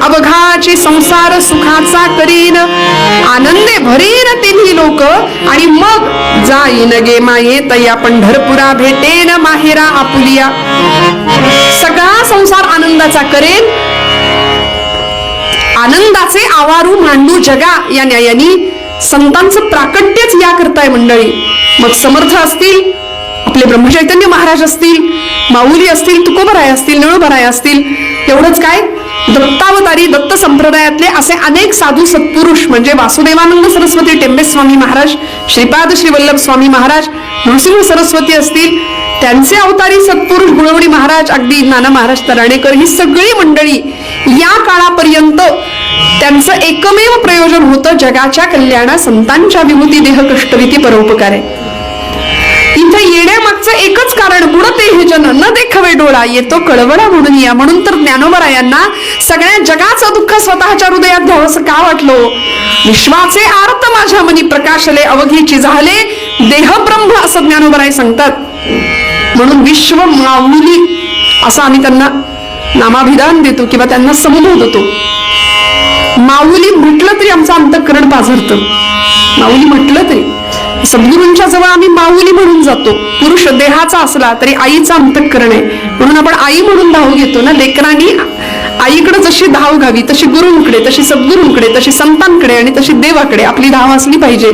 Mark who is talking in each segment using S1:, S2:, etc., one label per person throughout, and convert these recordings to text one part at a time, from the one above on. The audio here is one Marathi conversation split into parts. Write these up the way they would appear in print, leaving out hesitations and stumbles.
S1: अवघाची संसार सुखाचा करीन, आनंदे भरीन तिन्ही लोक, आणि मग जाईन गे माये तया पंढरपुरा भेटेन माहेरा आपुलिया. सगळा संसार आनंदाचा करेन, आनंदाचे आवारू मांडू जगा या न्यायानी. संतांचं प्राकट्यच या करताय मंडळी. मग समर्थ असतील, आपले ब्रह्मचैतन्य महाराज असतील, माऊली असतील, तुकोबराय असतील, नळोबराय असतील, एवढंच काय दत्तावतारी दत्त संप्रदायातले असे अनेक साधू सत्पुरुष म्हणजे वासुदेवानंद सरस्वती टेंबे स्वामी महाराज, श्रीपाद श्री वल्लभ स्वामी महाराज, नृसिंह सरस्वती असतील, त्यांचे अवतारी सत्पुरुष गुळवणी महाराज, अगदी नाना महाराज तराणेकर, ही सगळी मंडळी या काळापर्यंत त्यांचं एकमेव प्रयोजन होतं जगाच्या कल्याणा संतांच्या विभूती देह कष्टविती परोपकार आहे. इथे येण्यामागचं एकच कारण, बुडते हे जन न देखवे डोळा, येतो कळवळा म्हणून या. म्हणून तर ज्ञानोबरायांना सगळ्या जगाचं दुःख स्वतःच्या हृदयात घ्यावंसं का वाटलं? विश्वाचे आर्त माझ्या मनी प्रकाशले, अवघीची झाले देह ब्रह्म, असं ज्ञानोबराय सांगतात. म्हणून विश्व माऊली असं आम्ही त्यांना नामाभिधान देतो किंवा त्यांना संबोधतो. माऊली म्हटलं तरी आमचं अंतःकरण पाझरतं. माऊली म्हटलं तरी सद्गुरूंच्या जवळ आम्ही माऊली म्हणून जातो. पुरुष देहाचा असला तरी आईचा अंतःकरण आहे, म्हणून आपण आई म्हणून धाव घेतो ना. लेकरांनी आईकडे जशी धाव घावी तशी गुरूंकडे, तशी सद्गुरूंकडे, तशी संतांकडे आणि तशी देवाकडे आपली धाव असली पाहिजे.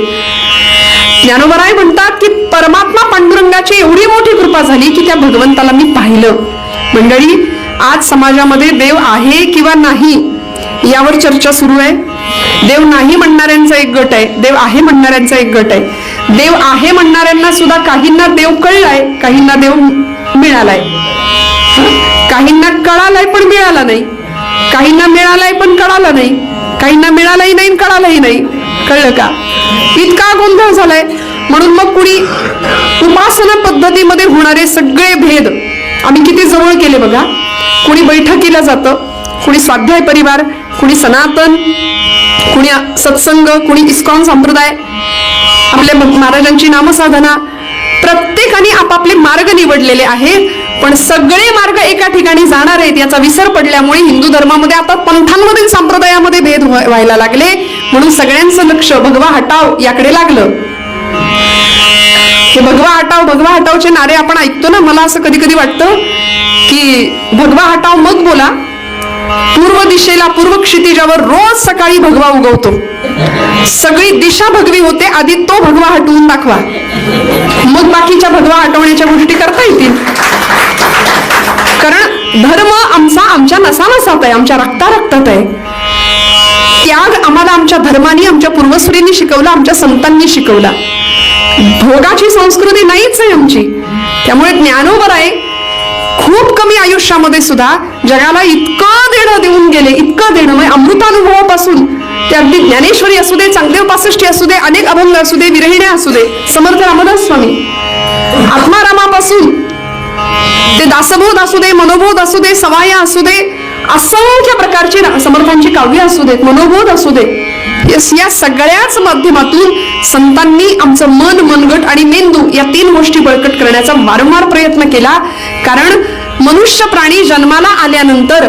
S1: ज्ञानोबराय म्हणतात की परमात्मा पांडुरंगाची एवढी मोठी कृपा झाली की त्या भगवंताला मी पाहिलं. मंडळी, आज समाजामध्ये देव आहे किंवा नाही यावर चर्चा सुरू आहे. देव नाही म्हणणाऱ्यांचा एक गट आहे, देव आहे म्हणणाऱ्यांचा एक गट आहे. देव आहे म्हणणाऱ्यांना सुद्धा काहींना देव कळलाय, काहींना देव मिळालाय, काहींना कळालाय पण मिळाला नाही, काहींना मिळालाय पण कळाला नाही, काहींना मिळालाही नाही कळालाही नाही. कळलं का? इतका गोंधळ झालाय. म्हणून मग कुणी उपासना पद्धतीमध्ये होणारे सगळे भेद आम्ही किती जवळ केले बघा. कुणी बैठकीला जातं, कुणी स्वाध्याय परिवार, कुणी सनातन, कुणी सत्संग, कुणी इस्कॉन संप्रदाय, आपल्या महाराजांची नामसाधना, प्रत्येकाने आपापले मार्ग निवडलेले आहेत. पण सगळे मार्ग एका ठिकाणी जाणार आहेत याचा विसर पडल्यामुळे हिंदू धर्मामध्ये आता पंथांमधील संप्रदायामध्ये भेद व्हायला लागले. म्हणून सगळ्यांचं लक्ष भगवा हटाव याकडे लागलं. हे भगवा हटावचे नारे आपण ऐकतो ना. मला असं कधी कधी वाटतं की भगवा हटाव मग बोला, पूर्व दिशेला, पूर्व क्षितिजावर रोज सकाळी भगवा उगवतो, सगळी दिशा भगवी होते, आधी तो भगवा हटवून दाखवा, मग बाकीच्या भगवा हटवण्याच्या गोष्टी करता येतील. कारण धर्म आमच्या नसानसात आहे, आमच्या रक्तात आहे. त्याग आम्हाला आमच्या धर्माने, आमच्या पूर्वसुरींनी शिकवला, आमच्या संतांनी शिकवला. भोगाची संस्कृती नाहीच आहे आमची. त्यामुळे ज्ञानोबराय खूप कमी आयुष्यामध्ये सुद्धा जगाला इतकं देणं देऊन गेले, इतकं देणं, म्हणजे अमृतानुभवापासून ते अगदी ज्ञानेश्वरी असू दे, चांगदेव पासष्टी असू दे, अनेक अभंग असू दे, विरहिण्या असू दे, समर्थ रामदास स्वामी, आत्मारामापासून ते दासबोध असू दे, मनोबोध असू दे, सवाया असू दे, असंख्य प्रकारची समर्थांची काव्य असू देत, मनोबोध असू दे, या सगळ्याच माध्यमातून संतांनी आमचं मन, मनगट आणि मेंदू या तीन गोष्टी बळकट करण्याचा वारंवार प्रयत्न केला. कारण मनुष्य प्राणी जन्माला आल्यानंतर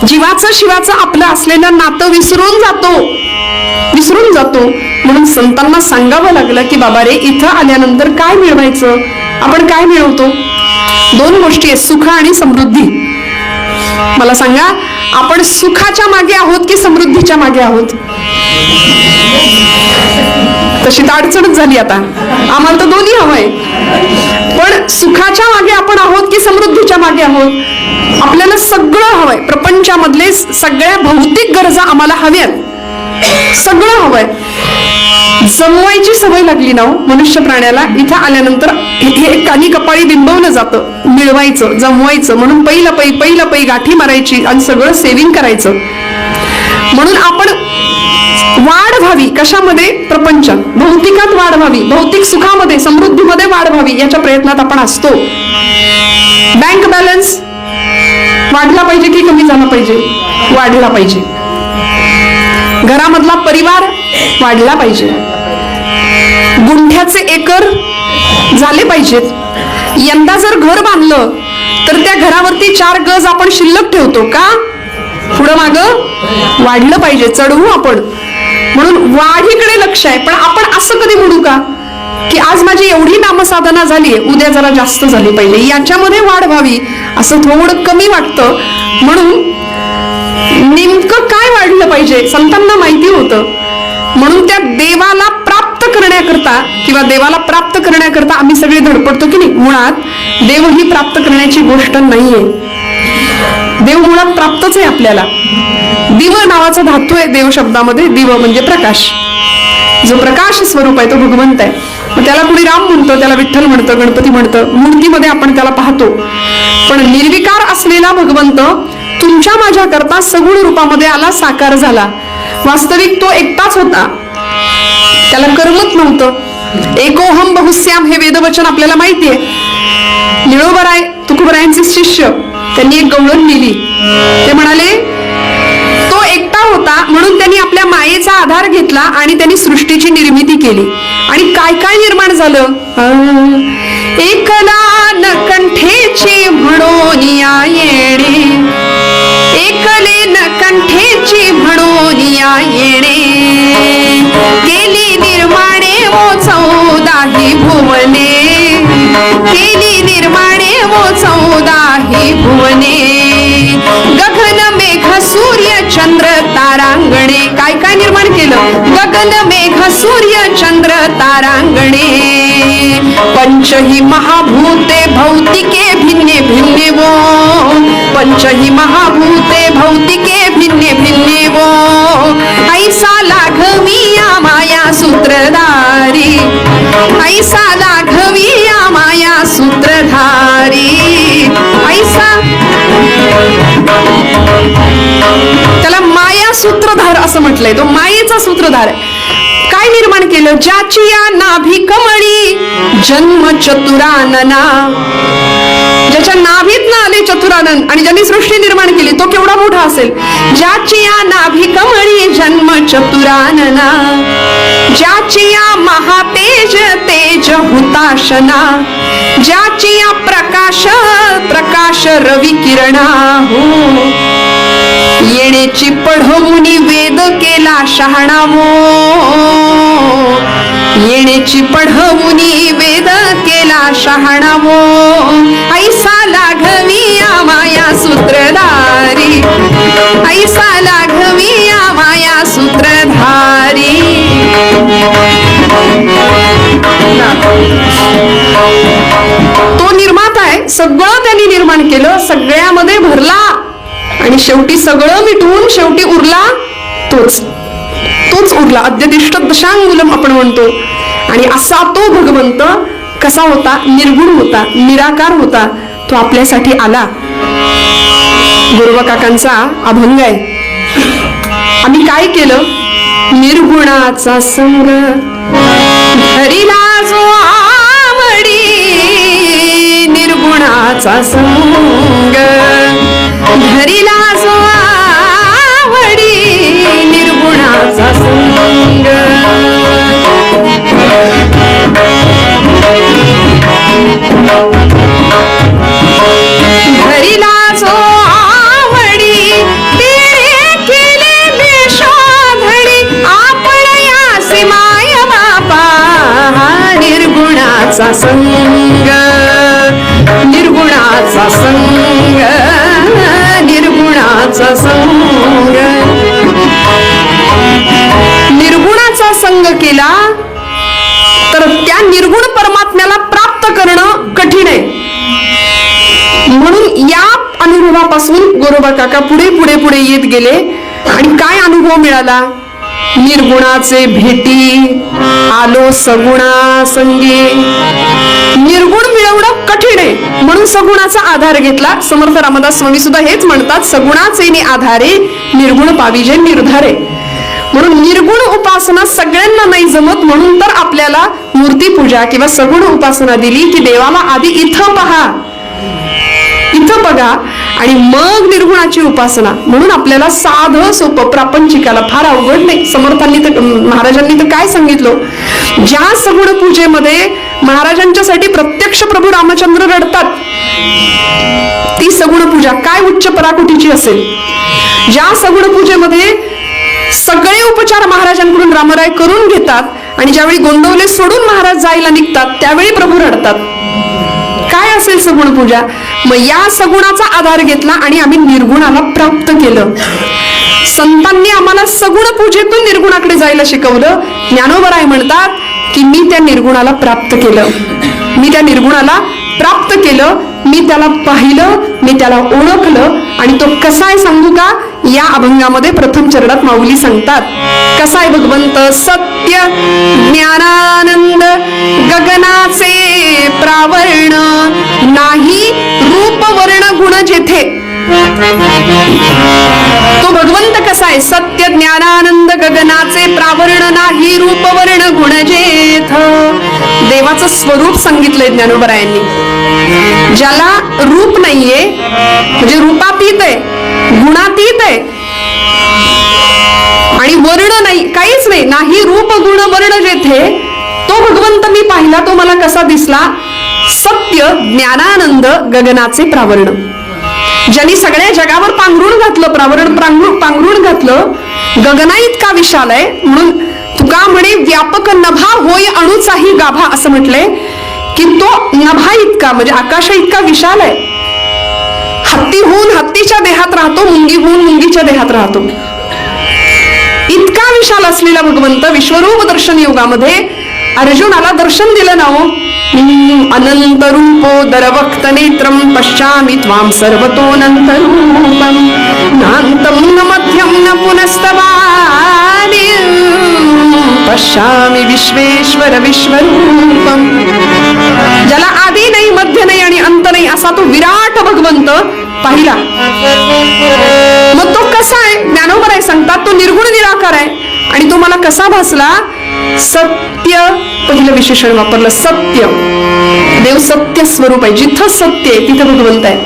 S1: जीवाचं शिवाचं आपलं असलेलं नातं विसरून जातो. म्हणून संतांना सांगावं लागलं की बाबा रे, इथं आल्यानंतर काय मिळवायचं, आपण काय मिळवतो? दोन गोष्टी आहेत, सुख आणि समृद्धी. मला सांगा, आपण सुखाच्या मागे आहोत की समृद्धीच्या मागे आहोत? तशी तर अडचणच झाली आता. आम्हाला तर दोन्ही हवंय. पण सुखाच्या मागे आपण आहोत की समृद्धीच्या मागे आहोत? आपल्याला सगळं हवंय. प्रपंचामधले सगळ्या भौतिक गरजा आम्हाला हव्यात, सगळं हवंय. जमवायची सवय लागली ना मनुष्य प्राण्याला. इथं आल्यानंतर हे कानी कपाळी बिंबवलं जातं, मिळवायचं, जमवायचं म्हणून पहिलं पै गाठी मारायची आणि सगळं सेव्हिंग करायचं. म्हणून आपण वाढ व्हावी कशामध्ये? प्रपंचात, भौतिकात वाढ व्हावी, भौतिक सुखामध्ये, समृद्धीमध्ये वाढ व्हावी याच्या प्रयत्नात आपण असतो. बँक बॅलन्स वाढला पाहिजे की कमी झाला पाहिजे? वाढला पाहिजे. घरामधला परिवार वाढला पाहिजे. गुंठ्याचे एकर झाले पाहिजेत. यंदा जर घर बांधलं तर त्या घरावरती 4 गज आपण शिल्लक ठेवतो का? पुढं मागं वाढलं पाहिजे, चढवू आपण. म्हणून वाढीकडे लक्ष आहे. पण आपण असं कधी म्हणू का की आज माझी एवढी नामसाधना झाली, उद्या जरा जास्त झाली पाहिजे, याच्यामध्ये वाढ व्हावी, असं थोडं कमी वाटतं. म्हणून नेमकं काय वाढलं पाहिजे संतांना माहिती होतं. म्हणून त्या देवाला प्राप्त करण्याकरता किंवा देवाला प्राप्त करण्याकरता आम्ही सगळे धडपडतो की नाही. मुळात देव ही प्राप्त करण्याची गोष्ट नाहीये. देव मुळात प्राप्तच आहे आपल्याला. दिव नावाचा धातू आहे देव शब्दामध्ये. दिव म्हणजे प्रकाश. जो प्रकाश स्वरूप आहे तो भगवंत आहे. मग त्याला कुणी राम म्हणतं, त्याला विठ्ठल म्हणतं, गणपती म्हणतं, मूर्तीमध्ये आपण त्याला पाहतो. पण निर्विकार असलेला भगवंत तुमच्या माझ्या करता सगुण रूपामध्ये आला, साकार झाला. वास्तविक तो एकटाच होता, त्याला कर्मच नव्हतं. एकोहम बहुश्याम हे वेदवचन आपल्याला माहितीये. निळोबराय तुकोबरायांचे शिष्य त्यांनी एक गवळण लिहिली. ते म्हणाले तो एकटा होता म्हणून त्यांनी आपल्या मायेचा आधार घेतला आणि त्यांनी सृष्टीची निर्मिती केली. आणि काय काय निर्माण झालं. एकला न कंठेची म्हणून या येणे, एकले न कंठेची म्हणून या येणे, केली निर्माणे वो 14 भुवने, केली निर्माणे वो 14 भुवने, गगन मेघ सूर्य चंद्र तारांगणे. काय काय निर्माण केलं. गगन मेघ सूर्य चंद्र तारांगणे, पंचही महाभूते भौतिके भिन्ने भिन्ने वो, पंचही महाभूते भौतिके भिन्ने भिन्ने वो, ऐसा लाघविया माया सूत्रधारी, ऐसा लाघविया माया सूत्रधारी, ऐसा. त्याला माया सूत्रधार असं म्हटलंय. तो मायेचा सूत्रधार आहे. काय निर्माण केलं. ज्याची या नाभी कमळी जन्म चतुरानना, ज्याच्या नाभीत ना आले चतुरानन आणि ज्यांनी सृष्टी निर्माण केली तो केवढा मोठा असेल. ज्याची या नाभी कमळी जन्म चतुरानना, ज्याची या महातेज तेज हुताशना, ज्याची या प्रकाश प्रकाश रवी किरणा हो, येण्याची पढवुनी वेद केला शहाणावो, येण्याची पढवुनी वेद केला शहाणावो, ऐसा लाघविया माया सूत्रधारी, ऐसा लाघविया माया सूत्रधारी. तो निर्माता आहे. सगळं त्यांनी निर्माण केलं, सगळ्यामध्ये भरला आणि शेवटी सगळं मिटवून शेवटी उरला तोच, तोच उरला. अद्यतिष्ठ दशांगुलम आपण म्हणतो. आणि असा तो भगवंत कसा होता. निर्गुण होता, निराकार होता. तो आपल्यासाठी आला. गुरुबा काकांचा अभंग आहे. आम्ही काय केलं. निर्गुणाचा संग धरिला जो आवडी, निर्गुणाचा संग धरिला जो आवडी, निर्गुणाचा संग. धरिला जो आवडी, तेरे केले बेशोधडी, आपण यासी माय बापा, निर्गुणाचा संग, निर्गुणाचा संग, निर्गुणाचा संग. निर्गुणाचा संग केला तर त्या निर्गुण परमात्म्याला प्राप्त करणं कठीण आहे. म्हणून या अनुभवापासून गोरोबा काका पुढे पुढे पुढे येत गेले. आणि काय अनुभव मिळाला. निर्गुणाचे भेटी आलो सगुणा संगे. निर्गुण मिळवणं कठीण आहे म्हणून सगुणाचा आधार घेतला. समर्थ रामदास स्वामी सुद्धा हेच म्हणतात. सगुणाचे आधारे निर्गुण पाविजे निर्धारे. म्हणून निर्गुण उपासना सगळ्यांना नाही जमत. म्हणून तर आपल्याला मूर्ती पूजा किंवा सगुण उपासना दिली की देवाला आधी इथं पहा, इथं बघा आणि मग निर्गुणाची उपासना. म्हणून आपल्याला साधं सोपं प्रापंचिकाला फार अवघड नाही. समर्थांनी तर महाराजांनी तर काय सांगितलं. ज्या सगुण पूजेमध्ये महाराजांच्यासाठी प्रत्यक्ष प्रभू रामचंद्र रडतात. ती सगुण पूजा काय उच्च पराकोटीची असेल. ज्या सगुण पूजेमध्ये सगळे उपचार महाराजांकडून रामराय करून घेतात आणि ज्यावेळी गोंदवले सोडून महाराज जायला निघतात त्यावेळी प्रभू रडतात. काय असेल सगुण पूजा. मग या सगुणाचा आधार घेतला आणि आम्ही निर्गुणाला प्राप्त केलं. संतांनी आम्हाला सगुण पूजेतून निर्गुणाकडे जायला शिकवलं. ज्ञानोबराय म्हणतात की मी त्या निर्गुणाला प्राप्त केलं, मी त्या निर्गुणाला प्राप्त केलं, मी त्याला पाहिलं, मी त्याला ओळखलं. आणि तो कसा आहे सांगू का. या अभंगामध्ये प्रथम चरणात माऊली सांगतात कसा आहे भगवंत. सत्य ज्ञानानंद गगनाचे प्रावरण नाही रूप वर्ण गुण जेथे. तो भगवंत कसा आहे. सत्य ज्ञानानंद गगनाचे प्रावरण नाही रूप वर्ण गुण जेथ. देवाचं स्वरूप सांगितलंय ज्ञानोबरायांनी. ज्याला रूप नाहीये म्हणजे रूपातीत आहे, गुणातीत आहे आणि वर्ण नाही, काहीच नाही. नाही रूप गुण वर्ण जेथे तो भगवंत मी पाहिला. तो मला कसा दिसला. सत्य ज्ञानानंद गगनाचे प्रावरण. ज्यांनी सगळ्या जगावर पांघरुण घातलं, प्रावरण पांघरुण घातलं. गगना इतका विशाल आहे म्हणून तुका म्हणे व्यापक नभा होय अणुचाही गाभा असं म्हटलंय की तो नभा इतका म्हणजे आकाश इतका विशाल आहे. हत्ती होऊन हत्तीच्या देहात राहतो, मुंगी होऊन मुंगीच्या देहात राहतो. इतका विशाल असलेला भगवंत विश्वरूप दर्शन योगामध्ये अर्जुनाला दर्शन दिलं ना हो. अनंत रूपो दरवक्त नेत्रम पश्यामि त्वां सर्वतोऽनंत रूपम नान्तं न मध्यं न पुनस्तवादि पश्यामि विश्वेश्वर विश्वरूपम. ज्याला आदी नाही, मध्य नाही आणि अंत नाही असा तो विराट भगवंत पाहिला. मग तो कसा आहे. ज्ञानोबराय सांगतात तो निर्गुण निराकार आहे आणि तो मला कसा भासला. सत्य पहिलं विशेषण वापरलं. सत्य देव सत्य स्वरूप आहे. जिथं सत्य आहे तिथं भगवंत आहे.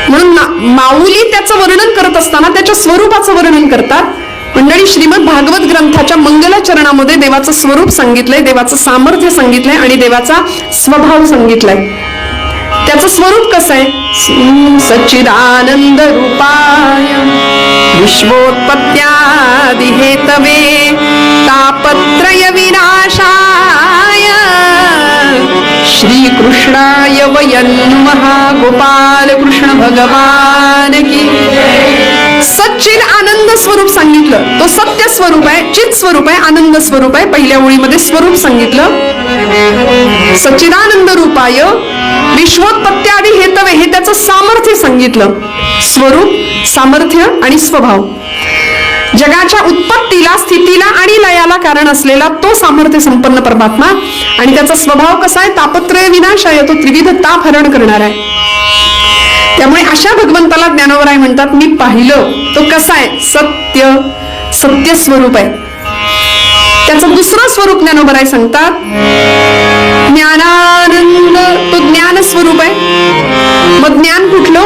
S1: म्हणून माऊली त्याचं वर्णन करत असताना त्याच्या स्वरूपाचं वर्णन करतात. मंडळी श्रीमद भागवत ग्रंथाच्या मंगलाचरणामध्ये देवाचं स्वरूप सांगितलंय, देवाचं सामर्थ्य सांगितलंय आणि देवाचा स्वभाव सांगितलाय. त्याचं स्वरूप कसं आहे. सच्चिदानंद रूपाय विश्वोत्पत्त्यादि हेतवे तापत्रय विनाशाय श्रीकृष्णाय वयं नमः. गोपाल कृष्ण भगवान की. सच्चिद आनंद स्वरूप सांगितलं. तो सत्य स्वरूप आहे, चित स्वरूप आहे, आनंद स्वरूप आहे. पहिल्या ओळीमध्ये स्वरूप सांगितलं. सच्चिदानंद रूपाय विश्वोत्पत्त्यादि हेतवे हे त्याचं सामर्थ्य सांगितलं. स्वरूप, सामर्थ्य आणि स्वभाव. जगाच्या उत्पत्तीला, स्थितीला आणि लयाला कारण असलेला तो सामर्थ्य संपन्न परमात्मा. आणि त्याचा स्वभाव कसा आहे. तापत्रय विनाशाय. तो त्रिविध ताप हरण करणार आहे. त्यामुळे अशा भगवंताला ज्ञानोबराय म्हणतात मी पाहिलं. तो कसा आहे. सत्य, सत्य स्वरूप आहे. त्याचं दुसरं स्वरूप ज्ञानोबराय सांगतात ज्ञानानंद. तो ज्ञान स्वरूप आहे. मग ज्ञान कुठलं.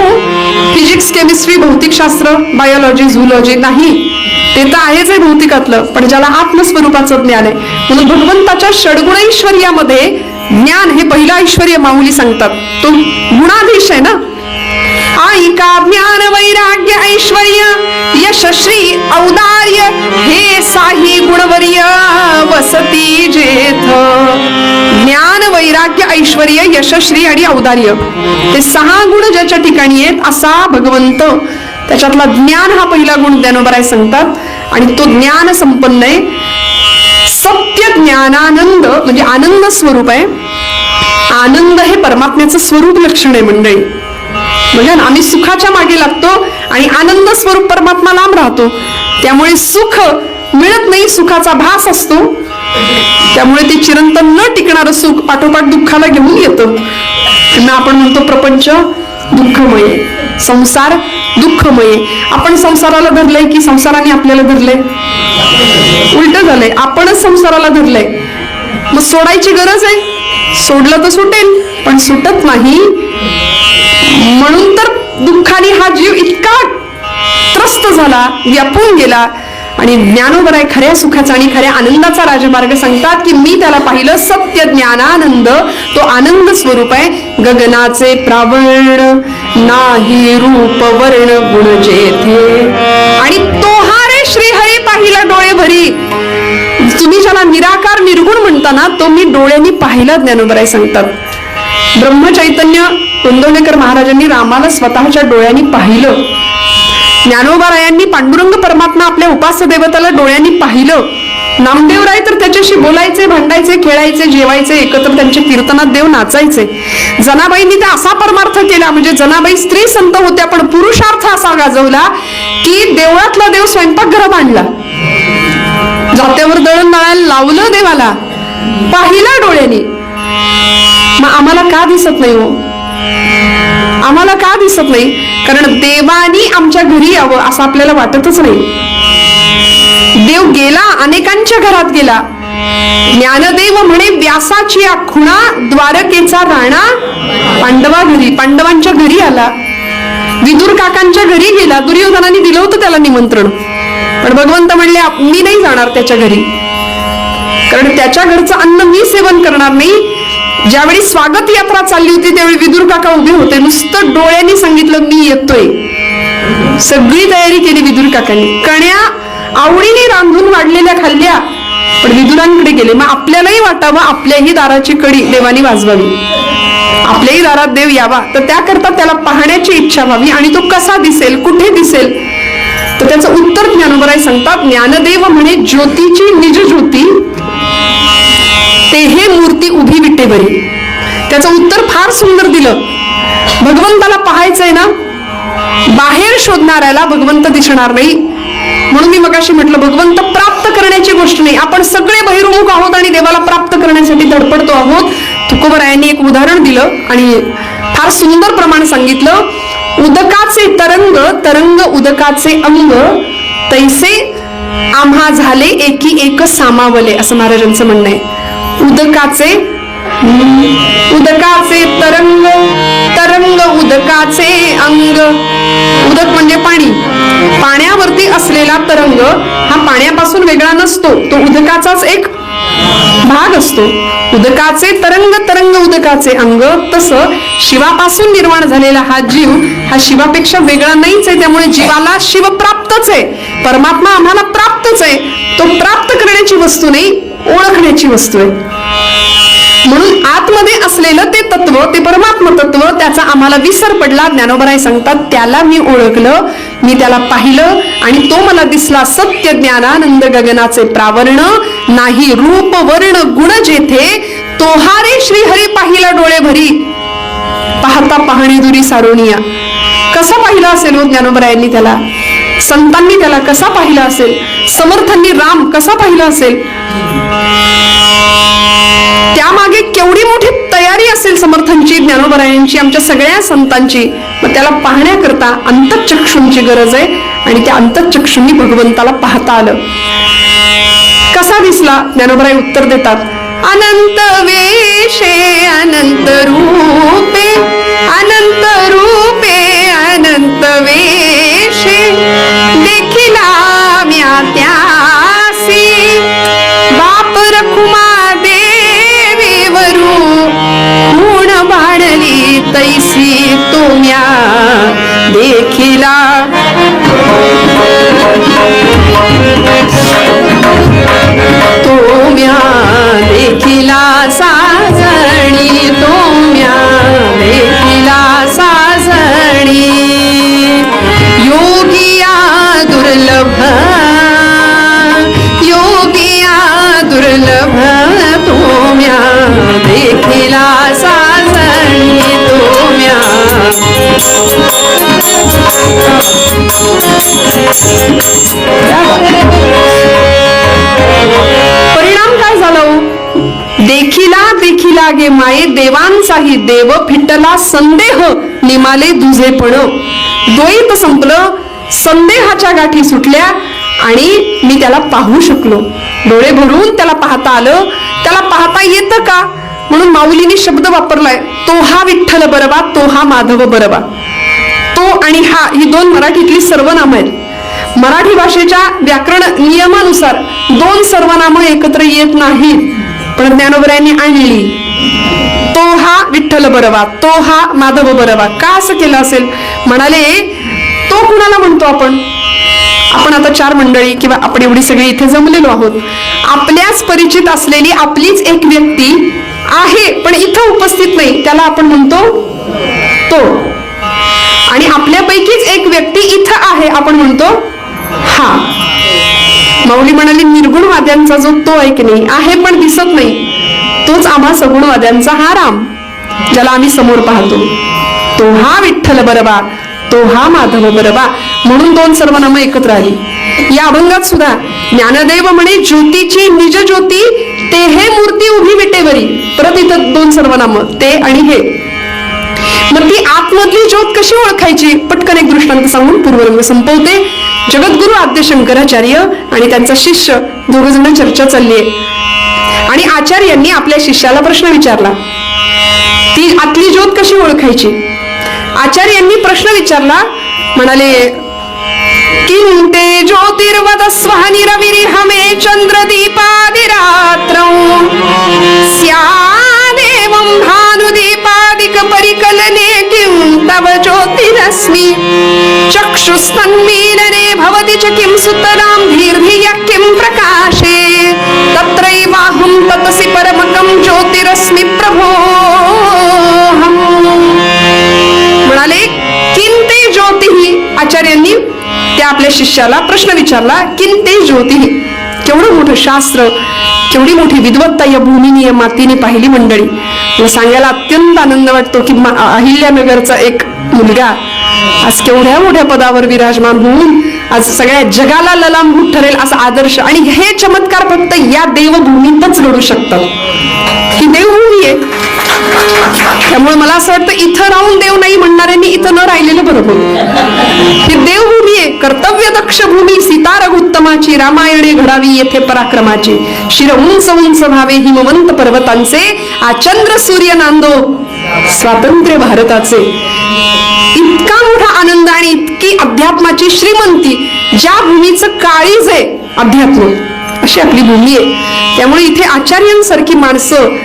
S1: फिजिक्स, केमिस्ट्री, भौतिकशास्त्र, बायोलॉजी, झुलॉजी नाही. ते तर आहेच आहे भौतिकातलं, पण ज्याला आत्मस्वरूपाचं ज्ञान आहे. म्हणून भगवंताच्या षडगुण ऐश्वर्यामध्ये ज्ञान हे पहिलं ऐश्वर्य माऊली सांगतात. तो गुणाधीश आहे ना. आईका ज्ञान वैराग्य ऐश्वर्य यशश्री औदार्य हे साही गुणवर्य वसती जेथ. ज्ञान, वैराग्य, ऐश्वर्य, यशश्री आणि औदार्य हे 6 गुण ज्याच्या ठिकाणी आहेत असा भगवंत. त्याच्यातला ज्ञान हा पहिला गुण ज्ञानोबराय सांगतात आणि तो ज्ञान संपन्न आहे. सत्य ज्ञानानंद म्हणजे आनंद स्वरूप आहे. आनंद हे परमात्म्याचं स्वरूप लक्षण आहे मंडळी. म्हणजे आम्ही सुखाच्या मागे लागतो आणि आनंद स्वरूप परमात्मा लांब राहतो. त्यामुळे सुख मिळत नाही, सुखाचा भास असतो. त्यामुळे ते चिरंतन न टिकणारं सुख पाठोपाठ दुःखाला घेऊन येतं. त्यांना आपण म्हणतो प्रपंच दुःखमय, संसार दुःखमय. आपण संसाराला धरलंय की संसाराने आपल्याला धरलंय. उलट झालंय, आपणच संसाराला धरलंय. मग सोडायची गरज आहे. सोडलं तर सुटेल पण सुटत नाही. म्हणून तर दुःखाने हा जीव इतका त्रस्त झाला, व्यापून गेला आणि ज्ञानोबर आहे खऱ्या सुखाचा आणि खऱ्या आनंदाचा राजमार्ग सांगतात की मी त्याला पाहिलं सत्य ज्ञानानंद, तो आनंद स्वरूप आहे. गगनाचे प्रावरण नाही रूप वर्ण गुण जेथे, आणि तो हा रे श्रीहरी पाहिला डोळे भरी. तुम्ही ज्याला निराकार निर्गुण म्हणताना तो मी डोळ्यांनी पाहिला ज्ञानोबराय सांगतात. ब्रह्मचैतन्य कुंदवलेकर महाराजांनी रामाला स्वतःच्या डोळ्यांनी पाहिलं. ज्ञानोबारायांनी पांडुरंग परमात्मा आपल्या उपास्य देवताला डोळ्यांनी पाहिलं. नामदेवराय तर त्याच्याशी बोलायचे, भांडायचे, खेळायचे, जेवायचे, एकत्र त्यांच्या कीर्तनात देव नाचायचे. जनाबाईंनी त्या असा परमार्थ केला, म्हणजे जनाबाई स्त्री संत होत्या पण पुरुषार्थ असा गाजवला की देवळातला देव स्वयंपाकघरात आणला, जात्यावर दळण दळायला लावलं, देवाला पाहिला डोळ्यांनी. मग आम्हाला का दिसत नाही हो? आम्हाला का दिसत नाही? कारण देवानी आमच्या घरी यावं असं आपल्याला वाटतच नाही. देव गेला, अनेकांच्या घरात गेला. ज्ञानदेव म्हणे व्यासाची खुणा द्वारकेचा राणा पांडवा घरी, पांडवांच्या घरी आला. विदुर काकांच्या घरी गेला, दुर्योधनाने दिलं होतं त्याला निमंत्रण, पण भगवंत म्हणले मी नाही जाणार त्याच्या घरी, कारण त्याच्या घरचं अन्न मी सेवन करणार नाही. ज्यावेळी स्वागत यात्रा चालली होती त्यावेळी विदुर काका उभे होते, नुसतं डोळ्यांनी सांगितलं मी येतोय. सगळी तयारी केली विदुर काकांनी, कण्या आवडीने रांधून वाढलेल्या खाल्ल्या, पण विदुरांकडे गेले. मग आपल्यालाही वाटावं आपल्याही दाराची कडी देवानी वाजवावी, आपल्याही दारात देव यावा, तर त्याकरता त्याला पाहण्याची इच्छा व्हावी. आणि तो कसा दिसेल, कुठे दिसेल, तर त्याचं उत्तर ज्ञानोबराय सांगतात. ज्ञानदेव म्हणे ज्योतीची निज ज्योती ते हे मूर्ती उभी विटे बरी. त्याचं उत्तर फार सुंदर दिलं. भगवंताला पाहायचंय ना, बाहेर शोधणाऱ्याला भगवंत दिसणार नाही. म्हणून मी मगाशी म्हटलं भगवंत प्राप्त करण्याची गोष्ट नाही. आपण सगळे बहिर्मुख आहोत आणि देवाला प्राप्त करण्यासाठी धडपडतो आहोत. तुकोबरायांनी एक उदाहरण दिलं आणि फार सुंदर प्रमाण सांगितलं. उदकाचे तरंग, तरंग उदकाचे अंग, तैसे आम्हा झाले एकी एक सामावले, असं महाराजांचं म्हणणं आहे. उदकाचे तरंग, तरंग उदकाचे अंग. उदक म्हणजे पाणी, पाण्यावरती असलेला तरंग हा पाण्यापासून वेगळा नसतो, तो उदकाचाच एक भाग असतो. उदकाचे तरंग, तरंग उदकाचे अंग. तसं शिवापासून निर्माण झालेला हा जीव हा शिवापेक्षा वेगळा नाहीच आहे. त्यामुळे जीवाला शिव प्राप्तच आहे, परमात्मा आम्हाला प्राप्तच आहे. तो प्राप्त करण्याची वस्तू नाही, ओळखण्याची वस्तू आहे. म्हणून आतमध्ये असलेलं ते तत्व, ते परमात्म तत्व, त्याचा आम्हाला विसर पडला. ज्ञानोबराय सांगतात त्याला मी ओळखलं, मी त्याला पाहिलं आणि तो मला दिसला. सत्य ज्ञानानंद गगनाचे प्रावरण नाही रूप वर्ण गुण जेथे, तो हा रे श्रीहरी पाहिला डोळे भरी. पाहता पाहणी दुरी सारोनिया. कसा पाहिला असेल हो ज्ञानोबरायांनी त्याला? संतांनी त्याला कसा पाहिला असेल? समर्थांनी राम कसा पाहिला असेल? त्यामागे केवढी मोठी तयारी असेल समर्थांची, ज्ञानोबरायांची, आमच्या सगळ्या संतांची. मग त्याला पाहण्याकरता अंतःचक्षूंची गरज आहे आणि त्या अंतःचक्षूंनी भगवंताला पाहता आलं. कसा दिसला? ज्ञानोबराय उत्तर देतात. अनंत वेशे अनंत रूपे, अनंत रूपे अनंत वेशे, देखिला म्या त्यासी बाप रखुमा देवीवरू, गुण बाणली तैसी तुम्या देखिला. तुम्या देखिला साजणी, तुम्या देखिला साजणी, योगिया दुर्लभ, योगिया दुर्लभ, तुम्या देखिला साजणी, तुम्या. परिणाम काय झाला? देखिला देखिला गे माये देवांचाही देव, फिटला संदेह निमाले दुजेपण. द्वैत संपलं, संदेहाच्या गाठी सुटल्या आणि मी त्याला पाहू शकलो. डोळे भरून त्याला पाहता आलं. त्याला पाहता येतं का? म्हणून माऊलीने शब्द वापरलाय, तो हा विठ्ठल बरबा, तो हा माधव बरबा. तो आणि हा ही दोन मराठीतली सर्वनाम आहेत. मराठी भाषेच्या व्याकरण नियमानुसार दोन सर्वनाम एकत्र येत नाहीत, पण ज्ञानोबरायांनी आणली. तो हा विठ्ठल बरवा, तो हा माधव बरवा. का असं केलं असेल? म्हणाले तो कुणाला म्हणतो आपण? आपण आता 4 मंडळी किंवा आपण एवढी सगळी इथे जमलेलो आहोत. आपल्याच परिचित असलेली आपलीच एक व्यक्ती आहे पण इथं उपस्थित नाही, त्याला आपण म्हणतो तो. आणि आपल्यापैकीच एक व्यक्ती इथं आहे, आपण म्हणतो हा. माऊली म्हणाली निर्गुणवाद्यांचा जो तो आहे की नाही, आहे पण दिसत नाही, तोच आम्हा सगुणवाद्यांचा हा राम, ज्याला आम्ही समोर पाहतो. तो हा विठ्ठल बरवा, तो हा माधव बरवा. म्हणून दोन सर्वनामं एकत्र आली. या अभंगात सुद्धा ज्ञानदेव म्हणे ज्योतीची निज ज्योती, ते हे मूर्ती उभी विटेवरी. परत इथं दोन सर्वनामं, ते आणि हे. मग ती आतमधली ज्योत कशी ओळखायची? पटकन एक दृष्टांत सांगून पूर्वरंग संपवते. जगद्गुरु आद्य शंकराचार्य आणि त्यांचा शिष्य दोघ जण चर्चा चालली आहे. आणि आचार्यांनी आपल्या शिष्याला प्रश्न विचारला, ती आतली ज्योत कशी ओळखायची? आचार्यांनी प्रश्न विचारला. म्हणाले किंते ज्योतिर्वदस्वहनि रविरिहमे चंद्रदीपादिरात्रौ स्यादेवं भानुदीपादिक परिकलने किं तव ज्योतिरस्मि चक्षुस्तन्मीलने भवति च किं सुतरां धीर्धिया किं प्रकाशे तत्रैवाहं ततसि परमकं ज्योतिरस्मि प्रभोऽहम्. म्हणाले किंते ज्योतिहि. आचार्यांनी त्या आपल्या शिष्याला प्रश्न विचारला, किंते ज्योतिहि. केवढं मोठं शास्त्र, केवढी मोठी विद्वत्ता या भूमीने, या मातीने पाहिली मंडळी. मला सांगायला अत्यंत आनंद वाटतो की अहिल्यानगरचा एक मुलगा आज केवढ्या मोठ्या पदावर विराजमान होऊन आज सगळ्या जगाला ललामभूत ठरेल असा आदर्श. आणि हे चमत्कार फक्त या देवभूमीतच घडू शकतात. ही देवभूमी आहे. त्यामुळे मला असं वाटतं इथं राहून देव नाही म्हणणाऱ्यांनी इथं न राहिलेलं बरोबर. ही देवभूमी आहे, कर्तव्य दक्ष भूमी, सीता रघुत्तमाची, रामायणे घडावी येथे पराक्रमाची, शिर उंच उंच व्हावे हिमवंत पर्वतांचे, आचंद्र सूर्य नांदो स्वातंत्र्य भारताचे. इतका मोठा आनंद आणि इतकी अध्यात्माची श्रीमंती, ज्या भूमीचं काळीज आहे अध्यात्म, अशी आपली भूमी आहे. त्यामुळे इथे आचार्यांसारखी माणसं,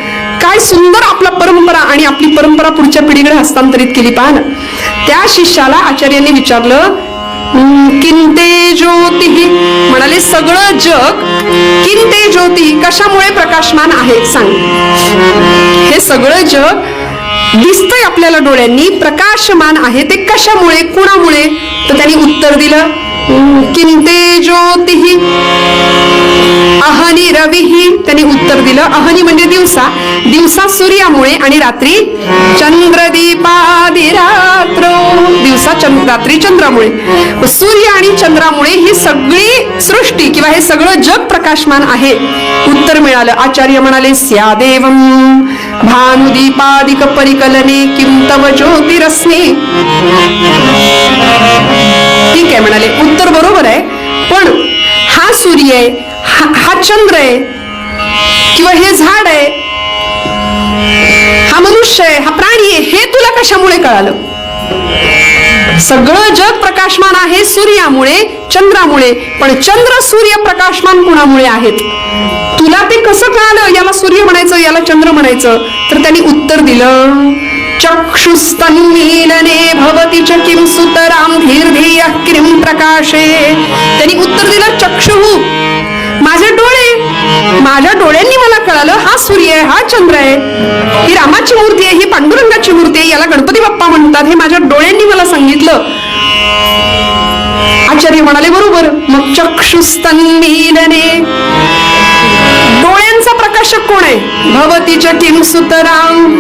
S1: काय सुंदर आपला परंपरा आणि आपली परंपरा पुढच्या पिढीकडे हस्तांतरित केली. पहा ना, त्या शिष्याला आचार्यांनी विचारलं किंते ज्योतिहि. म्हणाले सगळं जग किंते ज्योती, कशामुळे प्रकाशमान आहे सांग. हे सगळं जग दिसतंय आपल्याला डोळ्यांनी, प्रकाशमान आहे, ते कशामुळे, कुणामुळे? तर त्यांनी उत्तर दिलं किंते ज्योतिहि अहनि रविहि. त्यांनी उत्तर दिलं अहनि म्हणजे दिवसा, दिवसा सूर्यामुळे आणि रात्री चंद्रदीपादिरात्र. दिवसा रात्री चंद्रामुळे. सूर्य आणि चंद्रामुळे ही सगळी सृष्टी किंवा हे सगळं जग प्रकाशमान आहे. उत्तर मिळालं. आचार्य म्हणाले स्यादेवं भानुदीपादिक परिकलने किं तव ज्योतिरस्मि. ठीक आहे म्हणाले, उत्तर बरोबर आहे, पण हा सूर्य आहे, हा चंद्र आहे, किंवा हे झाड आहे, हा मनुष्य आहे, हा प्राणी आहे, हे तुला कशामुळे कळालं? सगळं जग प्रकाशमान आहे सूर्यामुळे, चंद्रामुळे, पण चंद्र सूर्य प्रकाशमान कुणामुळे आहेत? तुला ते कसं कळालं? याला सूर्य म्हणायचं, याला चंद्र म्हणायचं? तर त्यांनी उत्तर दिलं चक्षुस्तन्मीलने भवति च किं सुतरां धीर्धिया किं प्रकाशे. त्यांनी उत्तर दिलं चक्षुः, माझे डोळे, माझ्या डोळ्यांनी मला कळालं हा सूर्य आहे, हा चंद्र आहे, ही रामाची मूर्ती आहे, ही पांडुरंगाची मूर्ती आहे, याला गणपती बाप्पा म्हणतात, हे माझ्या डोळ्यांनी मला सांगितलं. आचार्य म्हणाले बरोबर. मग चक्षुस्तन्मीलने, डोळ्यांचा प्रकाशक कोण आहे? भवति च किं सुतरां.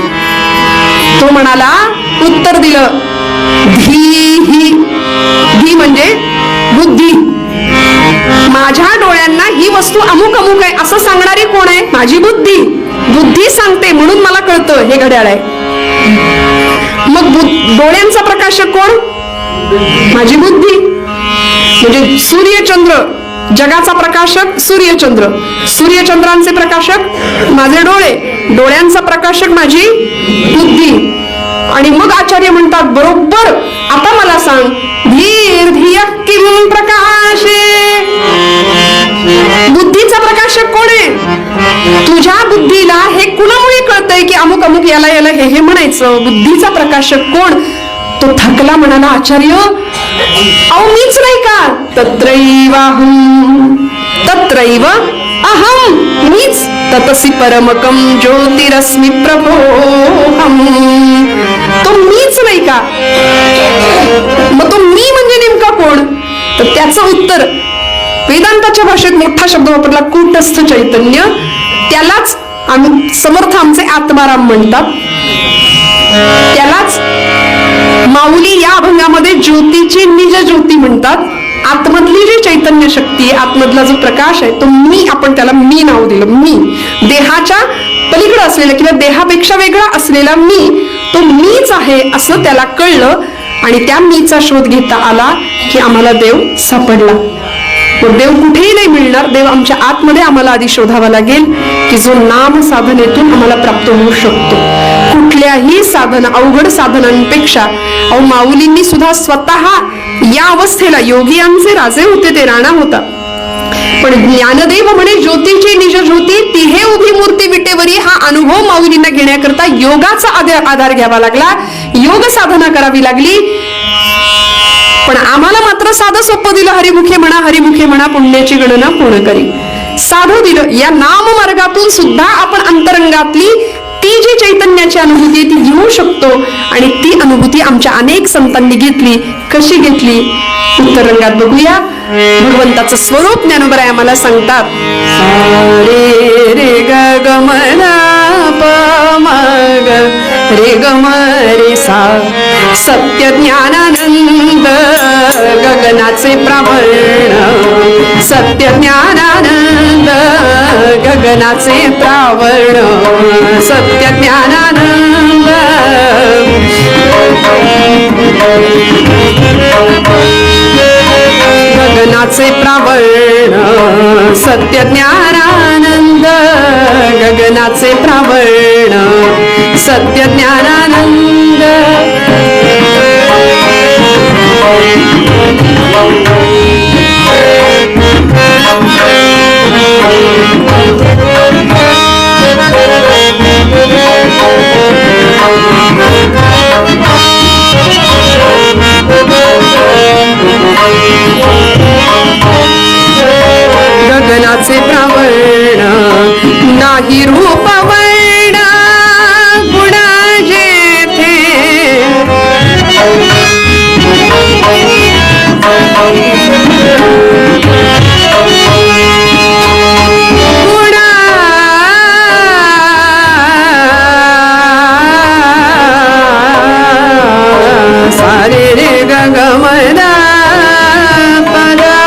S1: तो म्हणाला, उत्तर दिलं धीहि. धी म्हणजे बुद्धी. माझ्या डोळ्यांना ही वस्तू अमुक अमुक आहे असं सांगणारी कोण आहे? माझी बुद्धी. बुद्धी सांगते म्हणून मला कळतं हे घड्याळ आहे. मग डोळ्यांचा प्रकाशक कोण? माझी बुद्धी. म्हणजे सूर्यचंद्र, जगाचा प्रकाशक सूर्यचंद्र, सूर्यचंद्रांचे प्रकाशक माझे डोळे, डोळ्यांचा प्रकाशक माझी बुद्धी. आणि मग आचार्य म्हणतात बरोबर, आता मला सांग धीर धिया किं प्रकाशे. तुझ्या बुद्धीला हे कुणामुळे कळतंय की अमुक अमुक याला याला हे हे म्हणायचं? बुद्धीचा प्रकाशक कोण? तो थकला, म्हणाला आचार्य अहो मीच नाही का? तत्रैवाहम तत्रैव अहम मीच ततसी परमकम ज्योतिरस्मि प्रभोहम. तो मीच नाही का? मग तो मी म्हणजे नेमका कोण? तर त्याचं उत्तर वेदांताच्या भाषेत मोठा शब्द वापरला, कूटस्थ चैतन्य. त्यालाच समर्थ आमचे आत्माराम म्हणतात. त्यालाच माऊली या अभंगामध्ये ज्योतीची निज ज्योती म्हणतात. आतमधली जी चैतन्य शक्ती आहे, आतमधला जो प्रकाश आहे तो मी, आपण त्याला मी नाव दिलं. मी देहाच्या पलीकडे असलेला किंवा देहापेक्षा वेगळा असलेला मी, तो मीच आहे असं त्याला कळलं. आणि त्या मीचा शोध घेता आला की आम्हाला देव सापडला. मग देव कुठेही नाही मिळणार, देव आमच्या आतमध्ये आम्हाला आधी शोधावा लागेल की जो नाम साधनेतून आम्हाला प्राप्त होऊ शकतो. कुठल्याही साधन, अवघड साधनांपेक्षा अहो माऊलींनी सुद्धा स्वतः या अवस्थेला, योगियांचे राजे होते, ते राणा होता, पण ज्ञानदेव म्हणे ज्योतीची निज ज्योती तिहे उभी मूर्ती विटेवरी. हा अनुभव माऊलींना घेण्याकरता योगाचा आधार घ्यावा लागला, योग साधना करावी लागली. पण आम्हाला मात्र साधं सोपं दिलं, हरिमुखे म्हणा हरिमुखे म्हणा पुण्याची गणना पूर्ण करी. साधं दिलं. या नाम मार्गातून सुद्धा आपण अंतरंगातली ती जी चैतन्याची अनुभूती ती घेऊ शकतो. आणि ती अनुभूती आमच्या अनेक संतांनी घेतली. कशी घेतली? उत्तरंगात बघूया. भगवंताचं स्वरूप ज्ञानोबराय आम्हाला सांगतात. रे रे ग ग म प म ग रे ग म रे सा. सत्य ज्ञानानंद गगनाचे प्रावरण. सत्य ज्ञानानंद गगनाचे प्रावरण. सत्य ज्ञानानंद गगनाचे प्रावरण. सत्य ज्ञानानंद गगनाचे प्रावरण. सत्य ज्ञानानंद गगनाचे प्रावरण. नाही रूप वर्ण गुण जेथे. गुण सारे रे गगमना पदा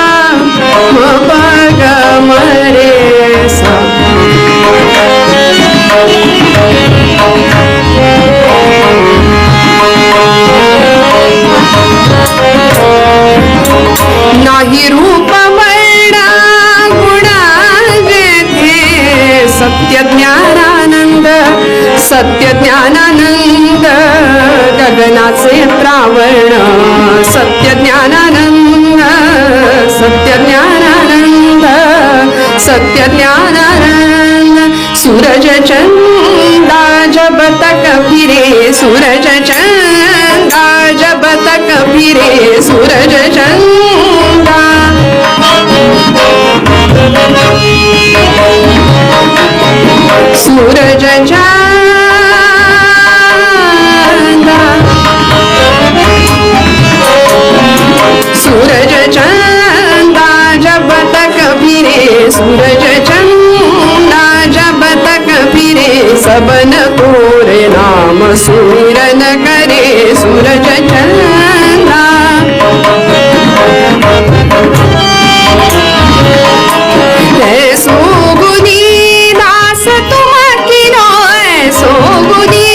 S1: मरे सा. नाही रूप वर्ण गुण जेथे. सत्य ज्ञानानंद सत्य ज्ञानानंद गगनाचे प्रावरण. सत्य ज्ञानानंद सत्य ज्ञानानंद सत्य ज्ञानानंद. सूरज चंदा जब तक फिरे. सूरज चंदा जब तक फिरे. सूरज चंदा सूरज चंदा सूरज चंदा जब तक फिरे. सूरज चंदा जब तक फिरे. सबन तोरे नाम सुमिरन करे. सूरज चंदा ऐसो गुनी दास तुम किनो. ऐसो गुनी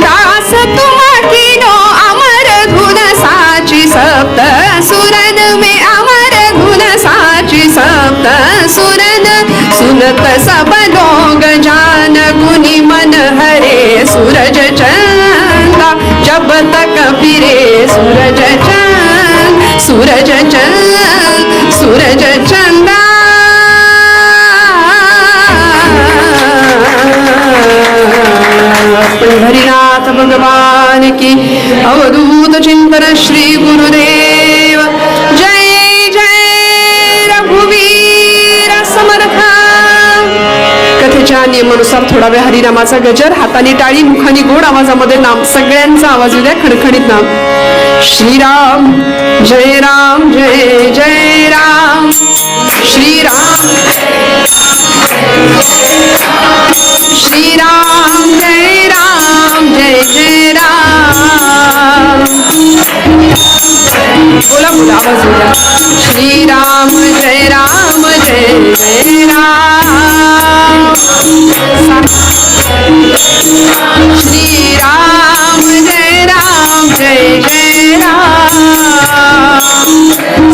S1: दास तुम किनो. अमर गुण साची सप्त सुरन में. अमर गुण साची सप्त सुरन. सुनत सब लोग जान गुनी मन हरे. सूरज चंदा जब तक फिरे. सूरज चंद सूरज चंद सूरज चंदा अवधूत चिंतन श्री गुरुदेव. जय जय रघुवीर समर्थ. कथेच्या नियमानुसार थोडा वेळ हरिनामाचा गजर, हाताने टाळी, मुखाने गोड आवाजामध्ये नाम, सगळ्यांचा आवाज उद्या खणखणीत नाम. श्रीराम जय राम जय जय राम. श्रीराम श्रीराम जय राम जय जय राम. बोला बोला आवाज उद्या. श्रीराम जय राम जय जय राम. श्रीराम जय राम जय जय राम.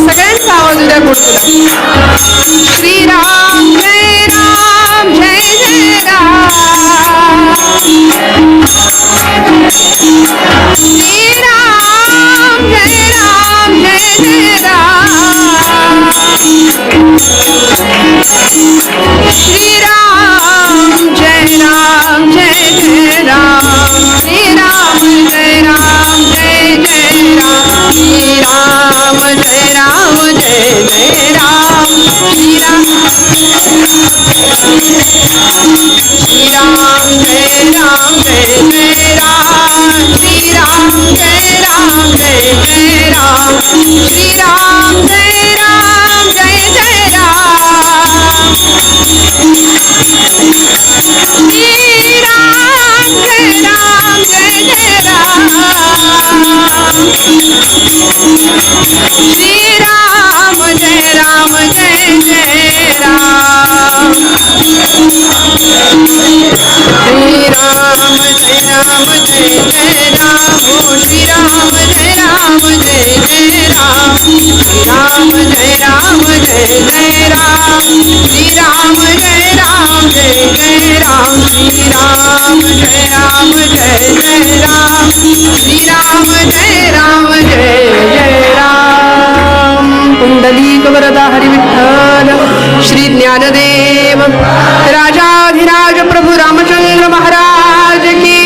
S1: सगळ्यांचा आवाज उद्या बोल. श्रीराम जय राम जय जय राम. श्रीराम जय राम जय जय राम. श्रीराम जय राम जय जय राम. श्रीराम जय राम जय जय राम. श्रीराम जय राम जय जय राम. श्रीराम जय राम जय जय राम. श्रीराम जय राम जय जय राम. श्रीराम जय राम जय जय राम. श्रीराम जय राम जय जय राम. श्रीराम जय राम जय जय राम. श्रीराम जय राम जय जय राम. ओ श्रीराम जय राम जय जय राम. श्रीराम जय राम जय जय राम. श्रीराम जय राम जय जय राम. श्रीराम जय राम जय जय राम. श्रीराम जय राम जय जय राम. कुंडलीक वरदा हरी विठ्ठल. श्री ज्ञानदेव राजाधिराज प्रभु रामचंद्र महाराज की.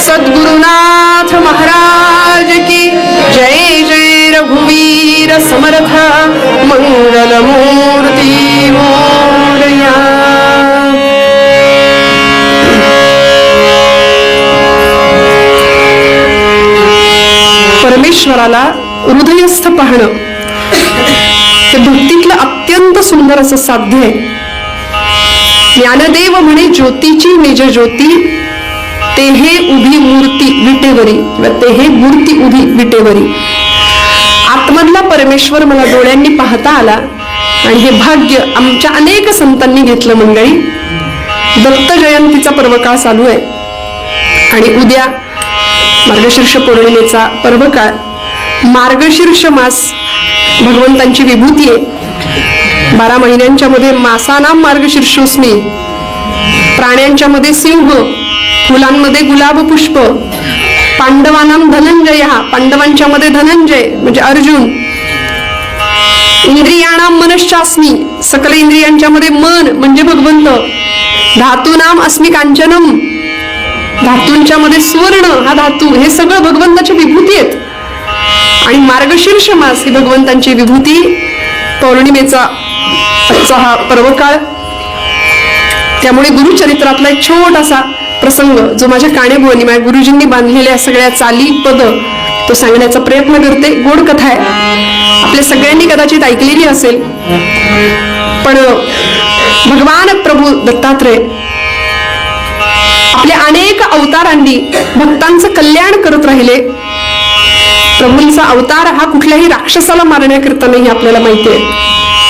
S1: सद्गुरुनाथ महाराज की जय. जय रघुवीर समर्थ मंगल मूर्ती मोरया. परमेश्वराला हृदयस्थ पाहणं हे भक्तीतलं अत्यंत सुंदर असं साध्य आहे. ज्ञानदेव म्हणे ज्योतीची निज ज्योती, ते हे उभी मूर्ती विटेवरी, ते हे मूर्ती उभी विटेवरी. आतमधला परमेश्वर मला डोळ्यांनी पाहता आला आणि हे भाग्य आमच्या अनेक संतांनी घेतलं. मंडळी, दत्त जयंतीचा पर्वकाळ चालू आहे आणि उद्या मार्गशीर्ष पौर्णिमेचा पर्वकाळ. मार्गशीर्ष मास भगवंतांची विभूती आहे. 12 महिन्यांच्या मध्ये मासानाम मार्गशीर्षोस्मी. प्राण्यांच्या मध्ये सिंह, फुलांमध्ये गुलाब पुष्प. पांडवानाम धनंजय, पांडवांच्या मध्ये धनंजय म्हणजे अर्जुन. इंद्रियाणाम मनश्चास्मी, सकल इंद्रियांच्या मध्ये मन म्हणजे भगवंत. धातूनाम अस्मी कांचनम, धातूंच्या मध्ये सुवर्ण हा धातू. हे सगळं भगवंताची विभूती आहेत. आणि मार्गशीर्ष मास ही भगवंतांची विभूती. पौर्णिमेचा हा पर्वकाळ, त्यामुळे गुरुचरित्रातला एक छोटासा प्रसंग जो माझ्या कानेभोवनी माझ्या गुरुजींनी बांधलेल्या सगळ्या चाली पद तो सांगण्याचा प्रयत्न करते. गोड कथा आहे, आपल्या सगळ्यांनी कदाचित ऐकलेली असेल. पण भगवान प्रभू दत्तात्रय आपल्या अनेक अवतारांनी भक्तांचं कल्याण करत राहिले. प्रभूंचा अवतार हा कुठल्याही राक्षसाला मारण्याकरता नाही, आपल्याला माहिती आहे.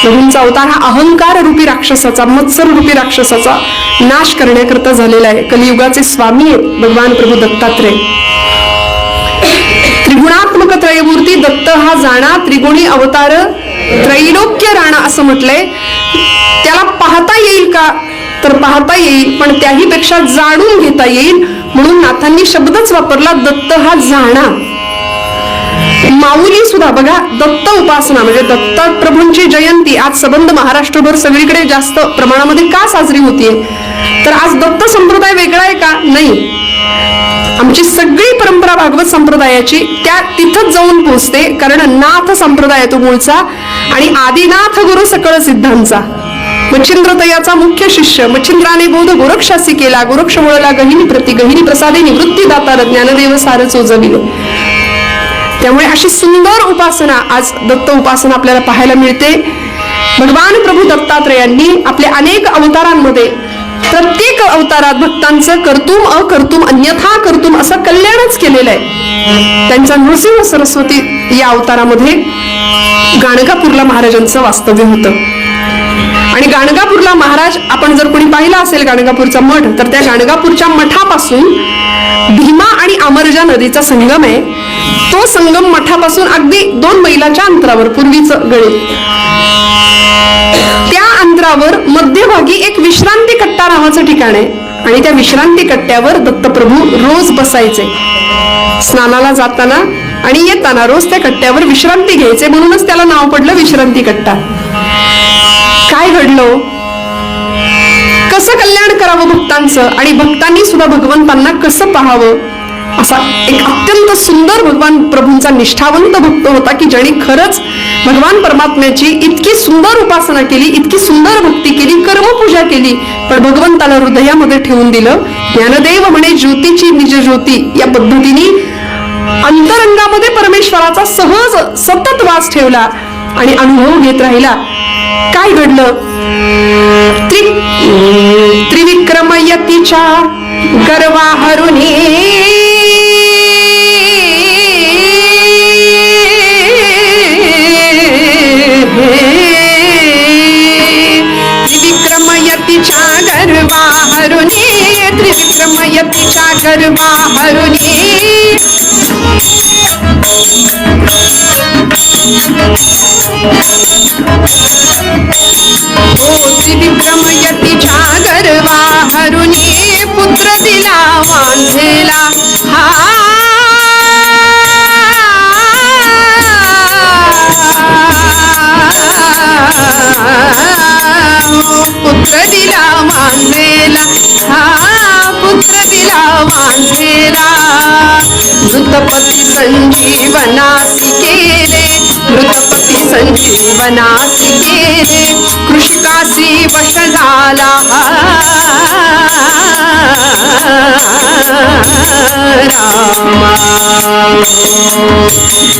S1: प्रभूंचा अवतार हा अहंकार रूपी राक्षसाचा, मत्सर रूपी राक्षसाचा नाश करण्याकरता झालेला आहे. कलियुगाचे स्वामी आहेत भगवान प्रभू दत्तात्रय. त्रिगुणात्मक त्रयमूर्ती दत्त हा जाणा, त्रिगुणी अवतार त्रैलोक्य राणा असं म्हटलंय. त्याला पाहता येईल का, तर पाहता येईल, पण त्याही पेक्षा जाणून घेता येईल. म्हणून नाथांनी शब्दच वापरला, दत्त हा जाणा. माऊली सुद्धा बघा, दत्त उपासना म्हणजे दत्त प्रभूंची जयंती आज संबंध महाराष्ट्रभर सगळीकडे जास्त प्रमाणामध्ये का साजरी होतीये, तर आज दत्त संप्रदाय वेगळा आहे का? नाही. आमची सगळी परंपरा भागवत संप्रदायाची त्या तिथंच जाऊन पोहोचते, कारण नाथ संप्रदाय तो मूळचा आणि आदिनाथ गुरु सकळ सिद्धांचा. मच्छिंद्रतयाचा मुख्य शिष्य, मच्छिंद्राने बोध गोरक्षासी केला, गोरक्ष वळला गहिनी प्रति, गहिनी प्रसादे निवृत्ती दातार, ज्ञानदेव सार चोजविले. त्यामुळे अशी सुंदर उपासना आज दत्त उपासना आपल्याला पाहायला मिळते. भगवान प्रभू दत्तात्रेयांनी आपल्या अनेक अवतारांमध्ये प्रत्येक अवतारात भक्तांचं कर्तुम अकर्तुम अन्यथा कर्तुम असं कल्याणच केलेलं आहे. त्यांचा नृसिंह सरस्वती या अवतारामध्ये गाणगापूरला महाराजांचं वास्तव्य होतं. आणि गाणगापूरला महाराज, आपण जर कोणी पाहिला असेल गाणगापूरचा मठ, तर त्या गाणगापूरच्या मठापासून भीमा आणि अमरजा नदीचा संगम आहे. तो संगम मठापासून अगदी 2 मैलाच्या अंतरावर, पूर्वीचं गळे, त्या अंतरावर मध्यभागी एक विश्रांती कट्टा नावाचं ठिकाण आहे. आणि त्या विश्रांती कट्ट्यावर दत्तप्रभू रोज बसायचे. स्नानाला जाताना आणि येताना रोज त्या कट्ट्यावर विश्रांती घ्यायचे, म्हणूनच त्याला नाव पडलं विश्रांती कट्टा. काय घडलं, कसं कल्याण करावं भक्तांचं आणि भक्तांनी सुद्धा भगवंतांना कसं पाहावं, असा एक अत्यंत सुंदर भगवान प्रभूंचा निष्ठावंत भक्त होता की ज्याने खरंच भगवान परमात्म्याची इतकी सुंदर उपासना केली, इतकी सुंदर भक्ती केली, कर्मपूजा केली, पण भगवंताला हृदयामध्ये ठेवून दिलं. ज्ञानदेव म्हणे ज्योतीची निज ज्योती, या पद्धतीने अंतरंगामध्ये परमेश्वराचा सहज सतत वास ठेवला आणि अनुभव घेत राहिला. काय घडलं, त्रिविक्रम यतीच्या गर्वा हरुनी त्रिविक्रम यतीच्या गर्वा हरुनी, त्रिविक्रम यतीच्या गर्वा हरुनी त्रिविक्रम यतीच्या गर्वा हरुनी पुत्र दिला वांझेला. पुत्र दिला वांझेला, पुत्र दिला वांझेला. मृतपती संजीवनासी केले, मृतपती संजीवनासी केले, कृषिकासी वश झाला रामा.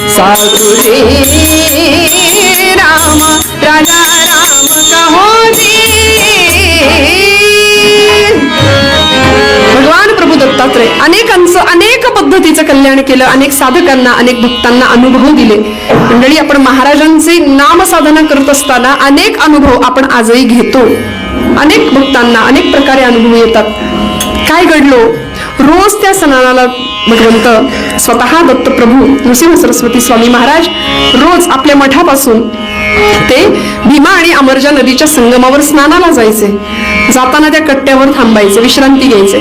S1: साधु रे राम, राजा राम कहो रे. भगवान प्रभू दत्तात्रय अनेकांचं अनेक पद्धतीचं कल्याण केलं, अनेक साधकांना अनेक भक्तांना अनुभव दिले. मंडळी, आपण महाराजांचे नाम साधना करत असताना अनेक अनुभव आपण आजही घेतो. अनेक भक्तांना अनेक प्रकारे अनुभव येतात. काय घडलो, रोज त्या सणाला भगवंत स्वतः दत्तप्रभू नृसिंह सरस्वती स्वामी महाराज रोज आपल्या मठापासून ते भीमा आणि अमरजा नदीच्या संगमावर स्नानाला जायचे. जाताना त्या कट्ट्यावर थांबायचे, विश्रांती घ्यायचे.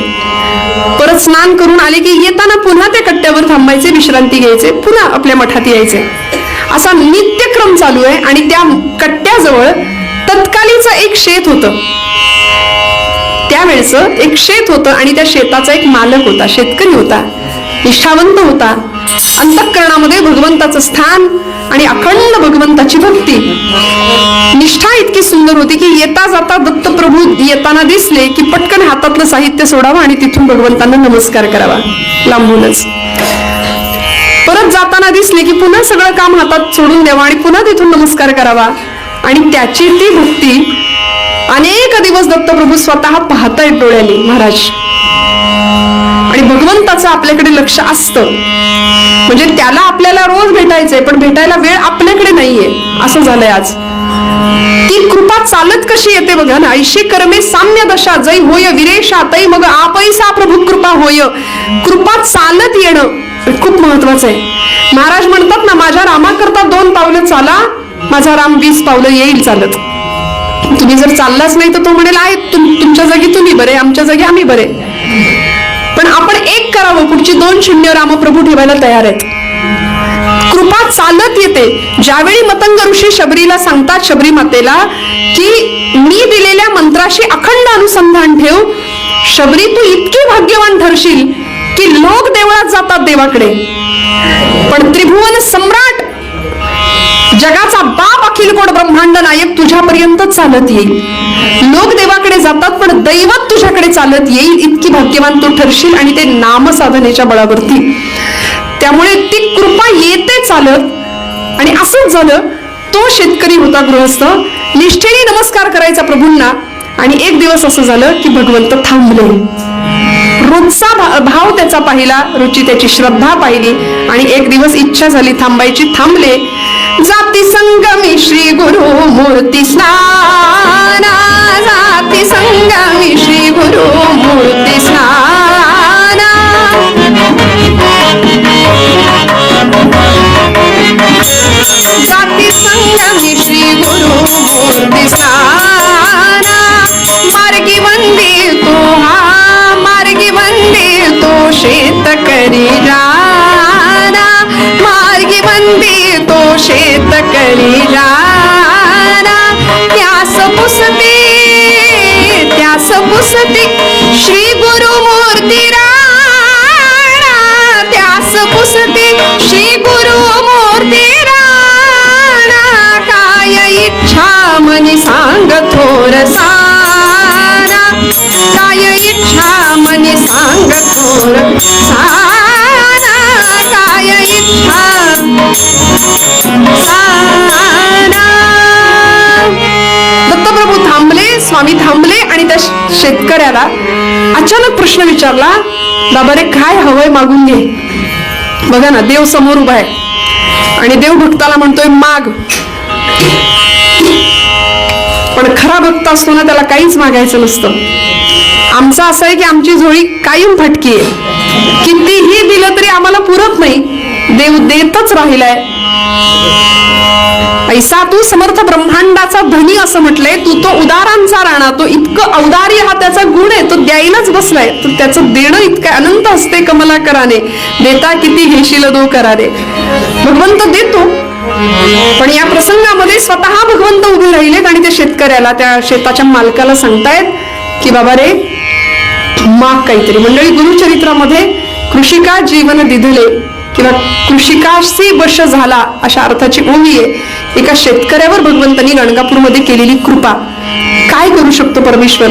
S1: परत स्नान करून आले की येताना पुन्हा त्या कट्ट्यावर थांबायचे, विश्रांती घ्यायचे, पुन्हा आपल्या मठात यायचे. असा नित्यक्रम चालू आहे. आणि त्या कट्ट्याजवळ तत्कालीचं एक शेत होतं, त्यावेळेचं एक शेत होतं आणि त्या शेताचा एक मालक होता, शेतकरी होता, निष्ठावंत होता. अंतःकरणामध्ये भगवंताचं स्थान आणि अखंड भगवंताची भक्ती, निष्ठा इतकी सुंदर होती की येता जाता दत्तप्रभू येताना दिसले की पटकन हातातलं साहित्य सोडावं आणि तिथून भगवंतांना नमस्कार करावा लांबूनच. परत जाताना दिसले की पुन्हा सगळं काम हातात सोडून द्यावं आणि पुन्हा तिथून नमस्कार करावा. आणि त्याची ती भक्ती अनेक दिवस दत्तप्रभू स्वतः पाहतायत डोळ्यांनी महाराज. आणि भगवंताचं आपल्याकडे लक्ष असतं, म्हणजे त्याला आपल्याला रोज भेटायचंय पण भेटायला वेळ आपल्याकडे नाहीये, असं झालंय आज. ती कृपा चालत कशी येते बघा ना. ऐशी कर्मे साम्य दशा जै होय विरेशा तै मग आपैसा प्रभू कृपा होय. कृपा चालत येणं खूप महत्वाचं आहे. महाराज म्हणतात ना, माझ्या रामाकरता 2 पावलं चाला, माझा राम 20 पावलं येईल चालत. तुम्ही जर चाललाच नाही तर तो म्हणेल आहे तुमच्या जागी तुम्ही बरे, आमच्या जागी आम्ही बरे. पण आपण एक करावं, पुढची 2 शून्य रामप्रभू ठेवायला तयार आहेत. कृपा चालत येते. ज्यावेळी मतंग ऋषी शबरीला सांगतात, शबरी मातेला, की मी दिलेल्या मंत्राशी अखंड अनुसंधान ठेव, शबरी तू इतकी भाग्यवान ठरशील की लोक देवळात जातात देवाकडे, पण त्रिभुवन सम्राट जगाचा बाप अखिल कोट ब्रह्मांड नायक तुझ्यापर्यंत चालत येईल. लोक देवाकडे जातात पण दैवत तुझ्याकडे चालत येईल, इतकी भाग्यवान तू ठरशील आणि ते नामसाधनेच्या बळावरती. त्यामुळे ती कृपा येते चालत. आणि असंच झालं. तो शेतकरी होता, गृहस्थ, निष्ठेने नमस्कार करायचा प्रभूंना. आणि एक दिवस असं झालं की भगवंत थांबले. रोजचा भाव त्याचा पाहिला, रुची त्याची श्रद्धा पाहिली आणि एक दिवस इच्छा झाली थांबायची. थांबले. जाती संगमी श्री गुरु मूर्ती स्नाना, जाती संगमी श्री गुरु मूर्ती स्नाना. जाती संगमी श्री गुरु मूर्ती स्नाना. मार्गी वंदितो हा, मार्गी वंदितो शेतकरी जाना. मार्गी वंदितो शेतकरी जाना. त्यास पुसते, त्यास पुसते श्री गुरु मूर्ती राणा. त्यास पुसते श्री गुरु मूर्ती राणा. काय इच्छा मनी सांग थोर साना. काय इच्छा मनी सांग थोर साना. काय इच्छा साना. दत्तप्रभू थांबले, स्वामी थांबले आणि त्या शेतकऱ्याला अचानक प्रश्न विचारला, बाबा रे काय हवंय मागून घे. बघा ना, देव समोर उभा आहे आणि देव भक्ताला म्हणतोय माग. पण खरा भक्त असतो ना, त्याला काहीच मागायचं नसतं. आमचं असं आहे की आमची झोळी कायम फटकी आहे, कितीही दिलं तरी आम्हाला पुरत नाही, देव देतच राहिलाय. ऐसा तू समर्थ ब्रह्मांडाचा धनी असं म्हटलंय. तू तो उदारांचा राणा, तो इतकं औदार्य हा त्याचा गुण आहे, तो द्यायलाच बसलाय. तर त्याचं देणं इतकं अनंत असते कमलाकराने, देता किती घेशील दो कराने. भगवंत देतो. पण या प्रसंगामध्ये स्वतः भगवंत उभे राहिलेत आणि त्या शेतकऱ्याला, त्या शेताच्या मालकाला सांगतायत की बाबा रे माग काहीतरी. मंडळी, गुरुचरित्रामध्ये कृषिका जीवन दिधले किंवा कृषिकाशी वश झाला अशा अर्थाची ओवी आहे. एका शेतकऱ्यावर भगवंतांनी गणगापूरमध्ये केलेली कृपा. काय करू शकतो परमेश्वर?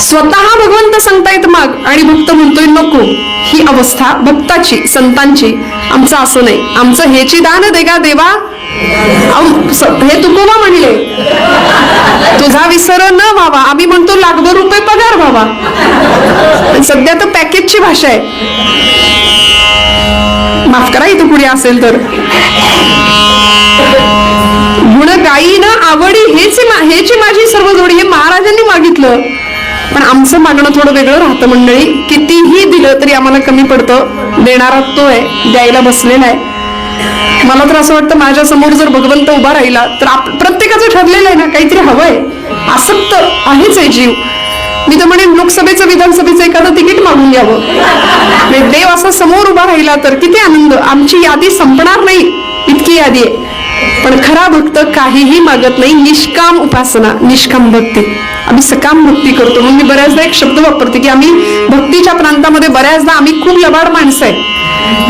S1: स्वतः भगवंत सांगतायत माग आणि भक्त म्हणतोय नको. ही अवस्था भक्ताची, संतांची. आमचं असं नाही. आमचं हेची दान देगा देवा, हे तुकोबा म्हणले, तुझा विसर न व्हावा. आम्ही म्हणतो लाखभर रुपये पगार व्हावा. सध्या तर पॅकेजची भाषा आहे. माफ करा इथं पुढे असेल तर. गुण गायीनं आवडी हेची माझी सर्व जोडी, हे महाराजांनी मागितलं. पण आमचं मागणं थोडं वेगळं राहतं मंडळी. कितीही दिलं तरी आम्हाला कमी पडतं. देणारा तो आहे, द्यायला बसलेला आहे. मला तर असं वाटतं माझ्या समोर जर भगवंत उभा राहिला तर प्रत्येकाचं ठरलेलं आहे ना, काहीतरी हवंय. आसक्त आहेच आहे जीव. मी तर म्हणेन लोकसभेचं, विधानसभेचं एखादं तिकीट मागून घ्यावं. देव असा समोर उभा राहिला तर किती आनंद. आमची यादी संपणार नाही इतकी यादी आहे. पण खरा भक्त काहीही मागत नाही. निष्काम उपासना, निष्काम भक्ती. आम्ही सकाम भक्ती करतो. म्हणून मी बऱ्याचदा एक शब्द वापरते की आम्ही भक्तीच्या प्रांतामध्ये बऱ्याचदा आम्ही खूप लबाड माणसं आहे.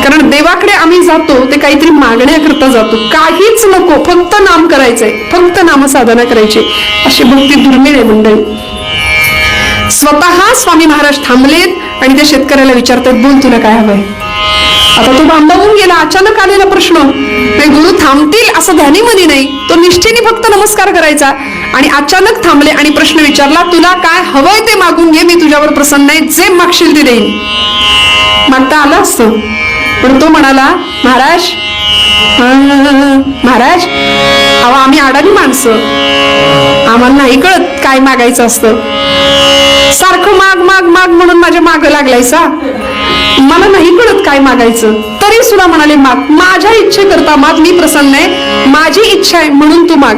S1: कारण देवाकडे आम्ही जातो ते काहीतरी मागण्याकरता जातो. काहीच नको, फक्त नाम करायचंय, फक्त नामसाधना करायची. अशी भक्ती दुर्मिळ आहे मंडळी. स्वतः स्वामी महाराज थांबलेत आणि त्या शेतकऱ्याला विचारतात, बोल तुला काय हवंय. आता तो भांबावून गेला. अचानक आलेला प्रश्न. गुरु थांबतील असं ध्यानीमध्ये नाही. तो निष्ठेने फक्त नमस्कार करायचा आणि अचानक थांबले आणि प्रश्न विचारला, तुला काय हवंय ते मागून घे, मी तुझ्यावर प्रसन्न आहे, जे मागशील ते देईन. मागता आलं असतं. पण तो म्हणाला, महाराज महाराज अहो आम्ही अडाणी माणसं, आम्हाला नाही कळत काय मागायचं असतं. सारखं माग माग माग म्हणून माझ्या माग लागलायसा. मला नाही कळत काय मागायचं. तरी सुद्धा म्हणाले माग, माझ्या इच्छेकरता माग, मी प्रसन्न आहे, माझी इच्छा आहे म्हणून तू माग.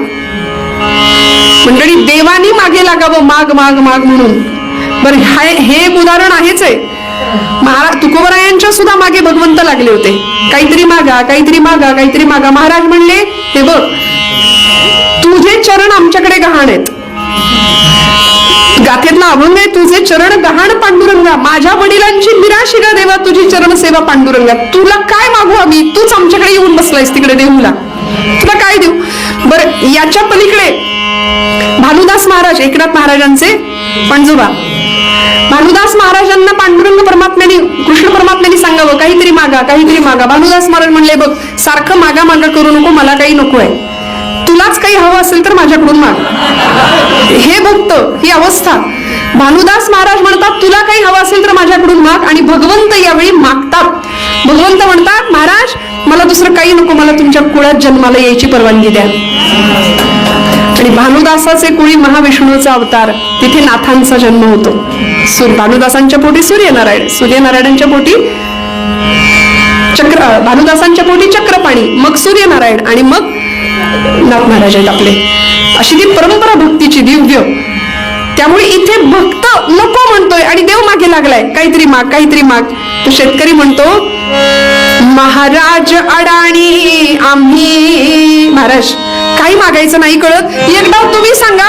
S1: मंडळी, देवानी मागे लागावं माग माग माग म्हणून. बरं, हे उदाहरण आहेच आहे. महाराज तुकोबरायांच्या सुद्धा मागे भगवंत लागले होते. काहीतरी मागा, काहीतरी मागा, काहीतरी मागा. महाराज म्हणले, हे बघ तुझे चरण आमच्याकडे गहाण आहेत. गाथेतला अभंग आहे, तुझे चरण गहाण पांडुरंगा, माझ्या वडिलांची निराशी गा देवा तुझी चरण सेवा पांडुरंगा. तुला काय मागू आम्ही, तूच आमच्याकडे येऊन बसलायस तिकडे देऊला, तुला काय देऊ. बरं, याच्या पलीकडे भानुदास महाराज, एकनाथ महाराजांचे पणजोबा, भानुदास महाराजांना पांडुरंग परमात्म्याने, कृष्ण परमात्म्याने सांगावं काहीतरी मागा, काहीतरी मागा. भानुदास महाराज म्हणले, बघ सारखं मागा मागा करू नको, मला काही नको आहे, तुलाच काही हवं असेल तर माझ्याकडून माग. हे भक्त, ही अवस्था. भानुदास महाराज म्हणतात तुला काही हवं असेल तर माझ्याकडून माग, आणि भगवंत यावेळी मागतात. भगवंत म्हणतात महाराज मला दुसरं काही नको, मला तुमच्या कुळात जन्माला यायची परवानगी द्या. आणि भानुदासाचे कुळी महाविष्णूचा अवतार, तिथे नाथांचा जन्म होतो. भानुदासांच्या पोटी सूर्यनारायण, सूर्यनारायणांच्या पोटी भानुदासांच्या पोटी चक्रपाणी, मग सूर्यनारायण, आणि मग नाथ महाराज आहेत आपले. अशी ती परंपरा भक्तीची दिव्य. त्यामुळे इथे भक्त नको म्हणतोय आणि देव मागे लागलाय, काहीतरी माग, काहीतरी माग. तो शेतकरी म्हणतो महाराज अडाणी आम्ही. महाराज काही मागायचं नाही कळत, एकदा तुम्ही सांगा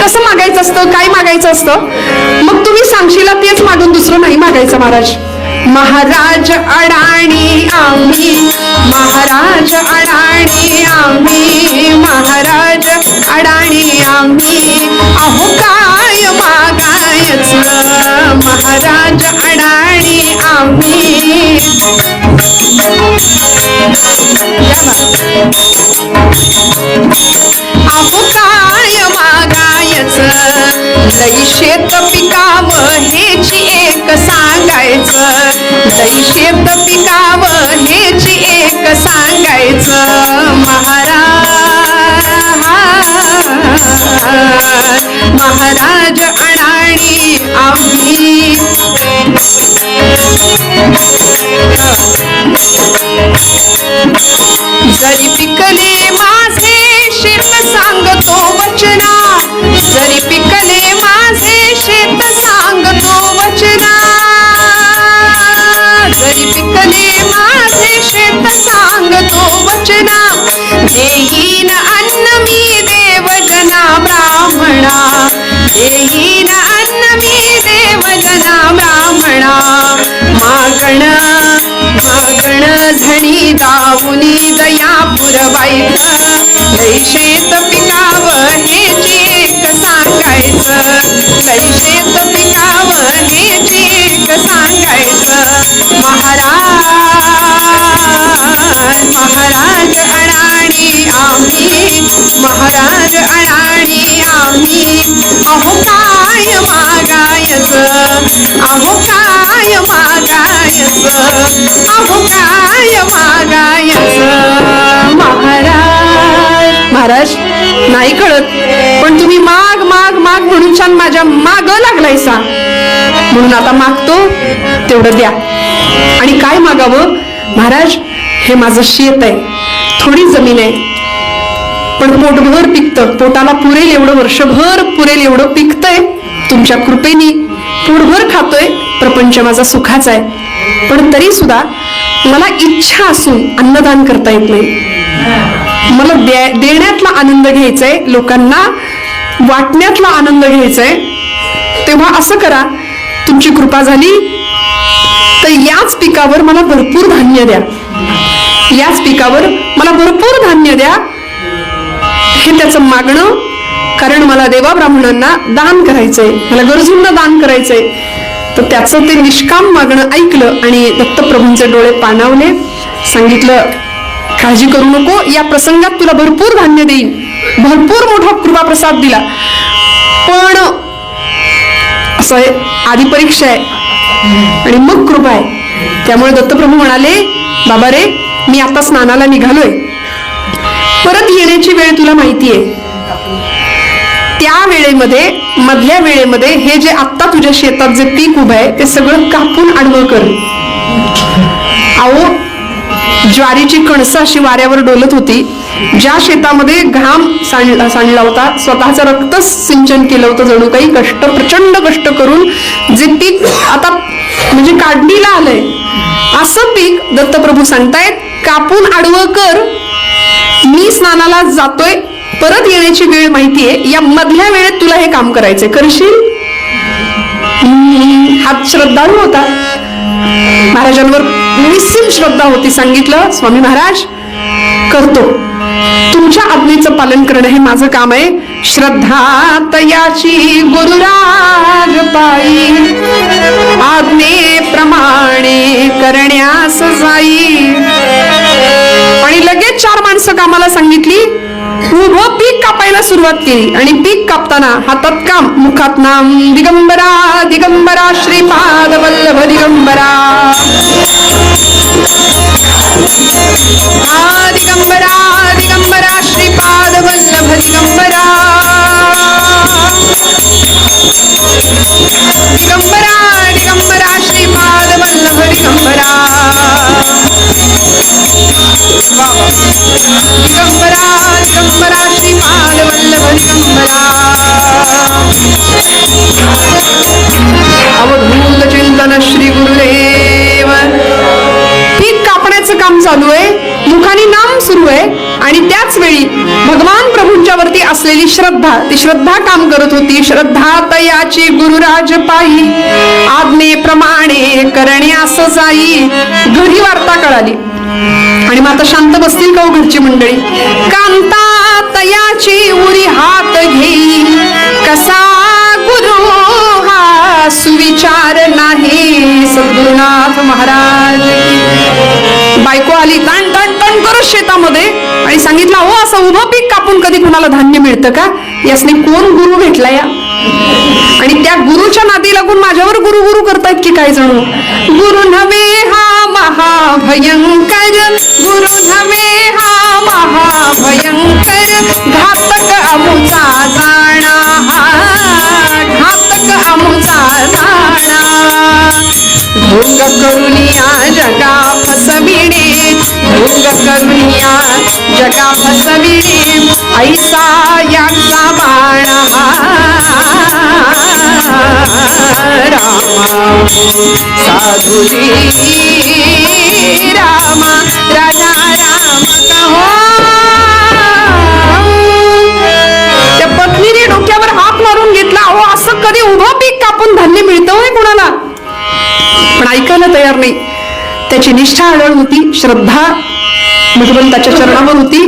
S1: कसं मागायचं असतं, काय मागायचं असतं, मग तुम्ही सांगशीला तेच मागून दुसरं नाही मागायचं. महाराज महाराज अडाणी आम्ही, महाराज अडाणी आम्ही, महाराज अडाणी आम्ही, अहो काय मागायचं, महाराज अडाणी आम्ही. अहो काय मागायचं, लई शेत पिकावं हेची एक सांगायचं, लई शेत पिकावं हेची एक सांगायचं. महाराज अडाणी आम्ही. जरी पिकले माझे शेत सांगतो वचना, जरी पिकले माझे शेत सांगतो वचना, जरी पिकले माझे शेत सांगतो वचना, देईन अन्न मी देवजना ब्राह्मणा, देईन अन्न मी देवजना ब्राह्मणा. मागण मागण झणी दावुनी दया पुरवायचं, लई शेत पिकावं हेची एक सांगायचं, लई शेत पिकावं हेची एक सांगायचं. महाराज महाराज अडाणी आम्ही, महाराज अडाणी आम्ही. अहो काय मागायचं, अहो काय मागायचं, अहो काय मागायचं. महाराज महाराज नाही कळत, पण तुम्ही माग माग माग म्हणून छान माझ्या माग लागलायसा, म्हणून आता मागतो तेवढं द्या. आणि काय मागावं महाराज, हे माझं शेत आहे, थोडी जमीन आहे, पण पोटभर पिकतं, पोटाला पुरेल एवढं, वर्षभर पुरेल एवढं पिकतंय, तुमच्या कृपेने पोटभर खातोय, प्रपंच माझा सुखाचा आहे. पण तरी सुद्धा मला इच्छा असून अन्नदान करता येत नाही. मला देण्यातला आनंद घ्यायचाय, लोकांना वाटण्यातला आनंद घ्यायचाय. तेव्हा असं करा, तुमची कृपा झाली तर याच पिकावर मला भरपूर धान्य द्या, याच पिकावर मला भरपूर धान्य द्या. हे त्याचं मागणं. कारण मला देवा ब्राह्मणांना दान करायचंय, मला गरजूंना दान करायचंय. तर त्याचं ते निष्काम मागणं ऐकलं आणि दत्तप्रभूंचे डोळे पाणावले. सांगितलं काळजी करू नको, या प्रसंगात तुला भरपूर धान्य देईन. भरपूर मोठा कृपाप्रसाद दिला, पण असं आहे, आधी परीक्षा आहे आणि मग कृपा आहे. त्यामुळे दत्तप्रभू म्हणाले, बाबा रे मी आता स्नानाला निघालोय, परत येण्याची वेळ तुला माहिती आहे. त्या वेळेमध्ये, मधल्या वेळेमध्ये हे जे आत्ता तुझ्या शेतात जे पीक उभं आहे ते सगळं कापून आडवं कर. अहो ज्वारीची कणसं अशी वाऱ्यावर डोलत होती. ज्या शेतामध्ये घाम सांडला होता, स्वतःचं रक्त सिंचन केलं होतं, जणू काही कष्ट, प्रचंड कष्ट करून जे पीक आता म्हणजे काढणीला आलंय, असं पीक दत्तप्रभू सांगतायत कापून आडवं कर. मी स्नानाला जातोय, परत येण्याची वेळ माहितीये, या मधल्या वेळेत तुला हे काम करायचंय, करशील? हात श्रद्धाळू होता, महाराजांवर निस्सीम श्रद्धा होती. सांगितलं, स्वामी महाराज करतो, तुमच्या आज्ञेचं पालन करणं हे माझं काम आहे. श्रद्धा तयाची गुरुराज पायी, आज्ञेप्रमाणे करण्यास जाई. आणि लगेच 4 माणसं कामाला सांगितली. उभं पीक कापायला सुरुवात केली आणि पीक कापताना हातात काम, मुखात नाम. दिगंबरा दिगंबरा श्रीपाद वल्लभ दिगंबरा, दिगंबरा दिगंबरा श्रीपाद वल्लभ दिगंबरा, दिगंबरा दिगंबरा श्रीपाद वल्लभ दिगंबरा, दिगंबरा दिगंबरा श्रीपाद वल्लभ दिगंबरा. अवधूत चिंतन श्री गुरुदेव. पीक कापण्याचं काम चालू आहे, मुखाने नाम सुरू आहे आणि त्याच वेळी भगवान प्रभूंच्या वरती असलेली श्रद्धा, ती श्रद्धा काम करत होती. श्रद्धा तयाची गुरुराज पायी, आज्ञेप्रमाणे करण्यास जाई. घरी वार्ता कळाली आणि मग आता शांत बसतील का घरची मंडळी. कांता तयाची उरी हात घेई, कसा गुरु हा सुविचार नाही. सद्गुरुनाथ महाराज. बायको आली ताण ताण ताण करत शेतामध्ये आणि सांगितलं, हो असं उभं पीक कापून कधी कुणाला धान्य मिळतं का? यासने कोण गुरु भेटला या? आणि त्या गुरुच्या नादी लागून माझ्यावर गुरु गुरु करतायत की काय जणू. गुरु नव्हे हा महाभयंकर, गुरु नव्हे हा महाभयंकर, घातक अमुचा जाणा, घातक अमुचा जाणा. ढोंग करुनिया जगा फसविणे, ढोंग करुनिया जगा फसविणे, ऐसा याचा बाणा. रामा साधुजी रामा, राजा राम कहो. त्या पत्नीने डोक्यावर हात मारून घेतला. अहो असं कधी उभं पीक कापून धान्य मिळतं होय कुणाला? पण ऐकायला तयार नाही. त्याची निष्ठा आढळ होती, श्रद्धा भगवंताच्या चरणावर होती.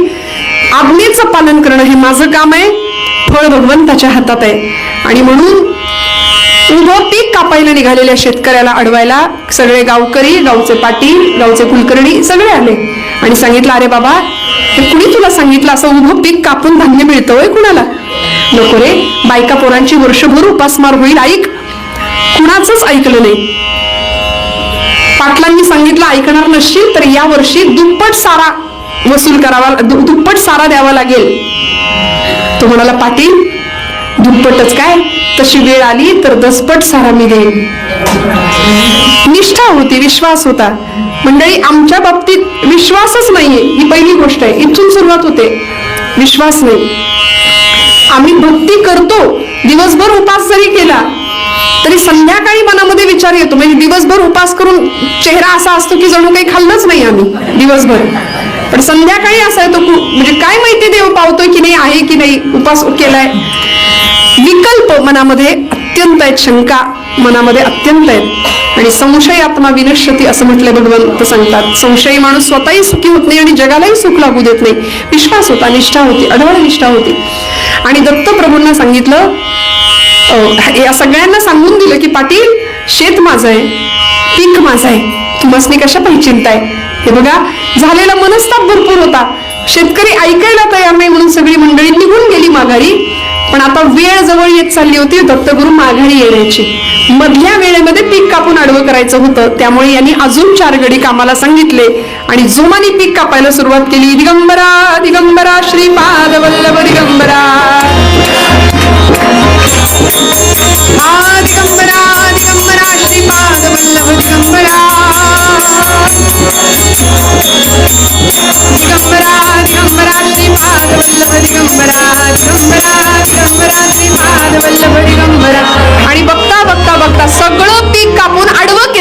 S1: आज्ञेचं पालन करणं हे माझं काम आहे, फळ भगवंताच्या हातात आहे. आणि म्हणून उभं पीक कापायला निघालेल्या शेतकऱ्याला अडवायला सगळे गावकरी, गावचे पाटील, गावचे कुलकर्णी सगळे आले आणि सांगितलं, अरे बाबा हे कुणी तुला सांगितलं असं उभं पीक कापून धान्य मिळतं होय कुणाला? नको रे, बायका पोरांची वर्षभर उपासमार होईल. ऐक. कुणाचंच ऐकलं नाही. पाटलांनी सांगितलं, ऐकणार नसशील तर या वर्षी दुप्पट सारा वसूल करावा, दुप्पट सारा द्यावा लागेल. तो म्हणाला, पाटील दुप्पटच काय, तशी वेळ आली तर 10पट सारा मी देईन. निष्ठा होती, विश्वास होता. मंडळी आमच्या बाबतीत विश्वासच नाहीये, ही पहिली गोष्ट आहे. इथून सुरुवात होते. विश्वास नाही. आम्ही भक्ती करतो, दिवसभर उपास जरी केला तरी संध्याकाळी मनामध्ये विचार येतो. म्हणजे दिवसभर उपास करून चेहरा असा असतो की जणू काही खाल्लंच नाही आम्ही दिवसभर, पण संध्याकाळी असा येतो म्हणजे काय माहिती देव पावतोय की नाही, आहे की नाही, उपास केलाय. विकल्प मनामध्ये अत्यंत आहेत, शंका मनामध्ये अत्यंत आहेत. आणि संशय आत्मा विनश्यती असं म्हटलंय भगवंत सांगतात. संशयी माणूस स्वतःही सुखी होत नाही आणि जगालाही सुख लागू देत नाही. विश्वास होता, निष्ठा होती, अढळ निष्ठा होती. आणि दत्तप्रभूंना सांगितलं, या सगळ्यांना सांगून दिलं की पाटील शेत माझं आहे, पीक माझं आहे, तुम्हासनी कशा पाहिजे चिंता आहे. हे बघा, झालेला मनस्ताप भरपूर होता. शेतकरी ऐकायला तयार नाही म्हणून सगळी मंडळी निघून गेली माघारी. पण आता वेळ जवळ येत चालली होती दत्तगुरु माघारी येण्याची. मधल्या वेळेमध्ये पीक कापून आडवं करायचं होतं, त्यामुळे यांनी अजून 4 गडी कामाला सांगितले आणि जोमाने पीक कापायला सुरुवात केली. दिगंबरा दिगंबरा श्रीपाद वल्लभ दिगंबरा, दिगंबरा दिगंबरा श्रीपाद वल्लभ दिगंबरा, दिगंबरा दिगंबरा श्रीपाद वल्लभ दिगंबरा, दिगंबरा दिगंबरा श्रीपाद वल्लभ दिगंबरा. आणि बघता बघता बघता सगळं पीक कापून आडवं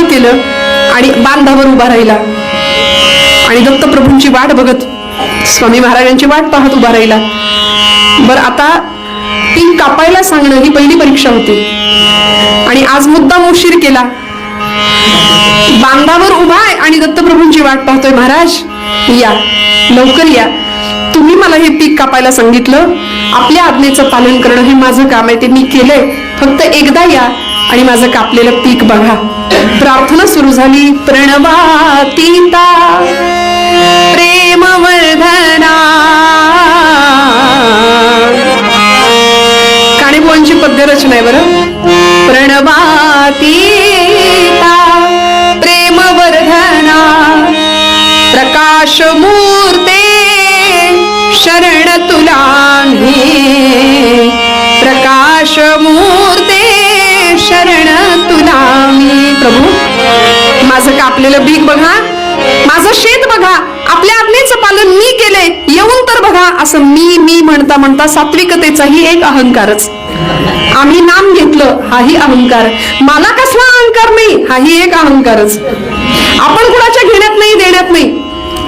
S1: केलं आणि बांधावर उभा राहिला. आणि दत्तप्रभूंची वाट बघत, स्वामी महाराजांची वाट पाहत उभा राहिला. बरं, आता पीक कापायला सांगणं ही पहिली परीक्षा होती. आणि आज मुद्दाम उशीर केला. बांधावर उभा आहे आणि दत्तप्रभूंची वाट पाहतोय. महाराज या, लवकर या, तुम्ही मला हे पीक कापायला सांगितलं, आपल्या आज्ञेचं पालन करणं हे माझं काम आहे, ते मी केलंय, फक्त एकदा या आणि माझं कापलेलं पीक बघा. प्रार्थना सुरू झाली. प्रणवातीता प्रेमवर्धना. काणेबुवांची पद्यरचना आहे बरं. प्रणवातीता प्रेमवर्धना प्रकाश मूर्ते शरण तुला मी. प्रकाश मूर्ते शरण तुला मी. प्रभू माझं कापलेलं पीक बघा, माझं शेत बघा, आपल्या आज्ञेचं पालन मी केले, येऊन तर बघा. असं मी म्हणता म्हणता सात्विकतेचाही एक अहंकारच. आम्ही नाम घेतलं हाही अहंकार, मला कसला अहंकार नाही हाही एक अहंकारच. आपण कुणाच्या घेण्यात नाही, देण्यात नाही,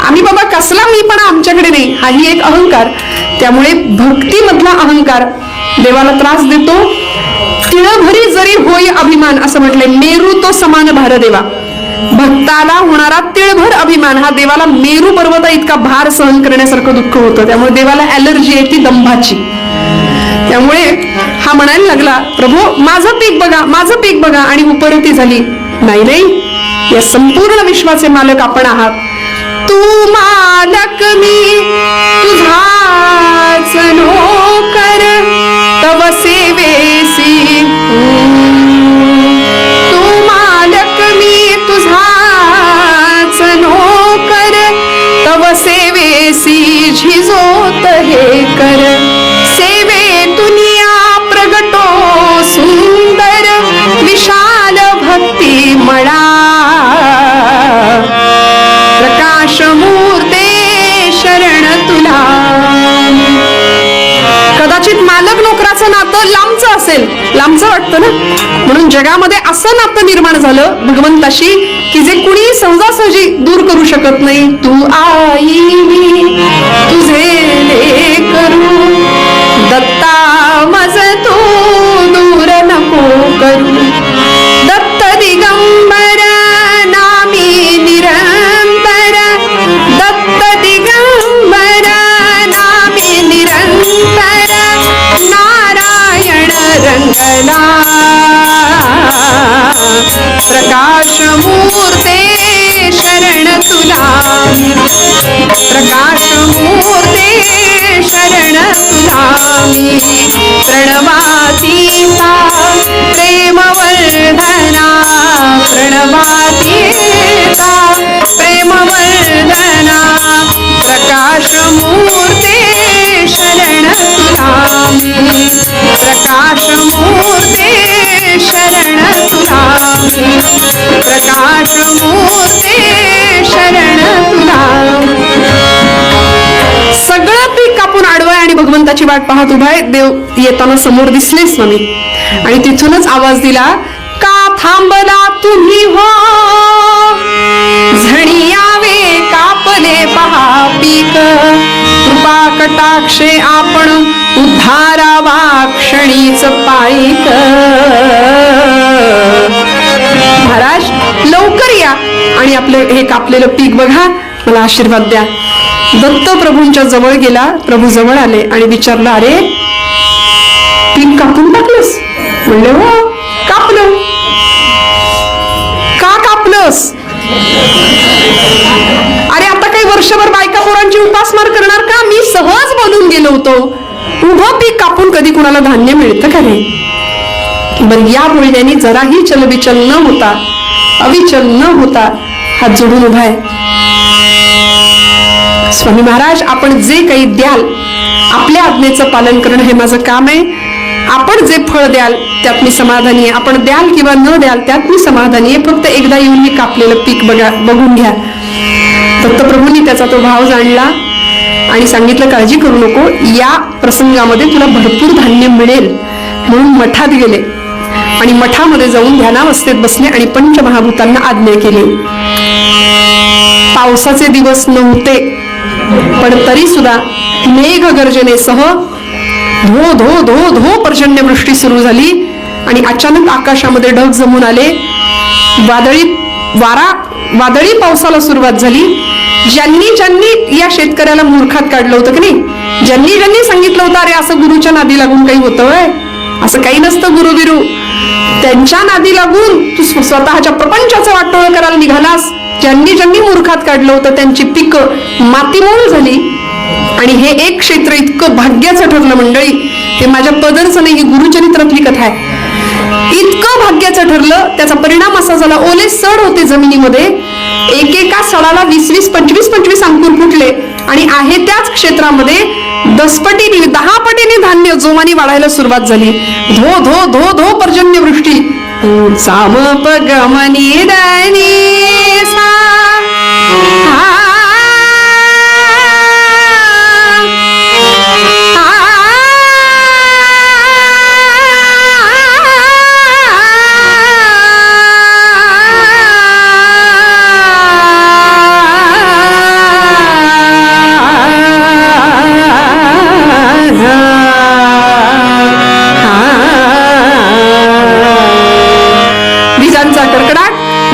S1: आम्ही बाबा कसला मी पण आमच्याकडे नाही हाही एक अहंकार. त्यामुळे भक्तीमधला अहंकार देवाला त्रास देतो. तिळभरी जरी होय अभिमान असं म्हटलंय, मेरू तो समान भार देवा. भक्ताला होणारा तिळभर अभिमान हा देवाला मेरू पर्वता इतका भार सहन करण्यासारखं दुःख होतं. त्यामुळे देवाला ॲलर्जी आहे ती दंभाची. त्यामुळे हा म्हणायला लागला, प्रभू माझं पीक बघा, माझं पीक बघा. आणि उपरती झाली, नाही नाही, या संपूर्ण विश्वाचे मालक आपण आहात. तू मालक मी तुझाच नोकर, तव सेवेसी. तू मालक मी तुझाच नोकर, तव सेवेसी झिजोत हे कर. सेवे दुनिया प्रगटो सुंदर, विशाल भक्ती मळा. प्रकाश मूर्ते शरण तुला. कदाचित मालक नोकराचं नातं लांबचं असेल, लांबचं वाटतं ना, म्हणून जगामध्ये असं नातं निर्माण झालं भगवंताशी की जे कुणी सहजासहजी दूर करू शकत नाही. तू आई मी तुझे लेकरू, दत्ता मज तू दूर नको करू. दत्त दिगंबर नामी निरंतर, दत्त दिगंबर नामी निरंतर, नारायण रंगला. प्रकाश मूर्ते शरण तुला. प्रकाश मूर्ते शरण तुला मी. प्रणवातीता प्रेमवर्धना. प्रणवातीता प्रेमवर्धना प्रकाश मूर्ते शरण तुला मी. प्रकाश मूर्ते शरण तुला मी. प्रकाश मूर्ते शरण तुला. सगळं पीक कापून आडवं आणि भगवंताची वाट पाहत उभाय. देव येताना समोर दिसले स्वामी आणि तिथूनच आवाज दिला, का थांबला तुम्ही हो, झणी यावे कापले पहा पीक. कृपा कटाक्षे आपण उद्धारावा क्षणीच पायिक. महाराज लवकर या आणि आपलं हे कापलेलं पीक बघा, मला आशीर्वाद द्या. दत्त प्रभूंच्या जवळ गेला. प्रभू जवळ आले आणि विचारलं, अरे पीक कापून टाकलंस? म्हणले हो, कापलं. का कापलंस? अरे आता काही वर्षभर बायका पोरांची उपासमार करणार का? मी सहज बोलून गेलो होतो. उभं पीक कापून कधी कुणाला धान्य मिळतं का रे? बरं, या बोलण्याने जराही चलबिचल न होता, अविचल न होता हात जोडून उभा आहे. स्वामी महाराज, आपण जे काही द्याल, आपल्या आज्ञेचं पालन करणं हे माझं काम आहे. आपण जे फळ द्याल त्यात मी समाधानी आहे. आपण द्याल किंवा न द्याल त्यात मी समाधानी आहे. फक्त एकदा येऊन मी कापलेलं पीक बघून घ्या. दत्तप्रभूंनी त्याचा तो भाव जाणला आणि सांगितलं, काळजी करू नको, या प्रसंगामध्ये तुला भरपूर धान्य मिळेल. म्हणून मठात गेले आणि मठामध्ये जाऊन ध्यानावस्थेत बसले आणि पंचमहाभूतांना आज्ञा केली. पावसाचे दिवस नव्हते, पण तरी सुद्धा मेघ गर्जनेसह धो धो धो धो पर्जन्यवृष्टी सुरू झाली आणि अचानक आकाशामध्ये ढग जमून आले. वादळी पावसाला सुरुवात झाली. ज्यांनी या शेतकऱ्याला मूर्खात काढलं होतं की नाही, ज्यांनी सांगितलं होतं अरे असं गुरुच्या नादी लागून काही होतं, असं काही नसतं गुरु बिरू, त्यांच्या नादी लागून तू स्वतःच्या प्रपंचाचं वाटोळं करायला निघालास. ज्यांनी मूर्खात काढलं होतं त्यांची पिकं मातीमोल झाली. आणि हे एक क्षेत्र इतकं भाग्याचं ठरलं मंडळी. हे माझ्या पदरचं नाही, ही गुरुचरित्रातली कथा आहे. इतकं भाग्याचं ठरलं, त्याचा परिणाम असा झाला, ओले सड होते जमिनीमध्ये, एकेका सडाला 20-20, 25-25 अंकुर फुटले आणि आहे त्याच क्षेत्रामध्ये 10 पटीने धान्य जोमाने वाढायला सुरुवात झाली. धो धो धो धो पर्जन्यवृष्टी. सामपगमनी दनी सा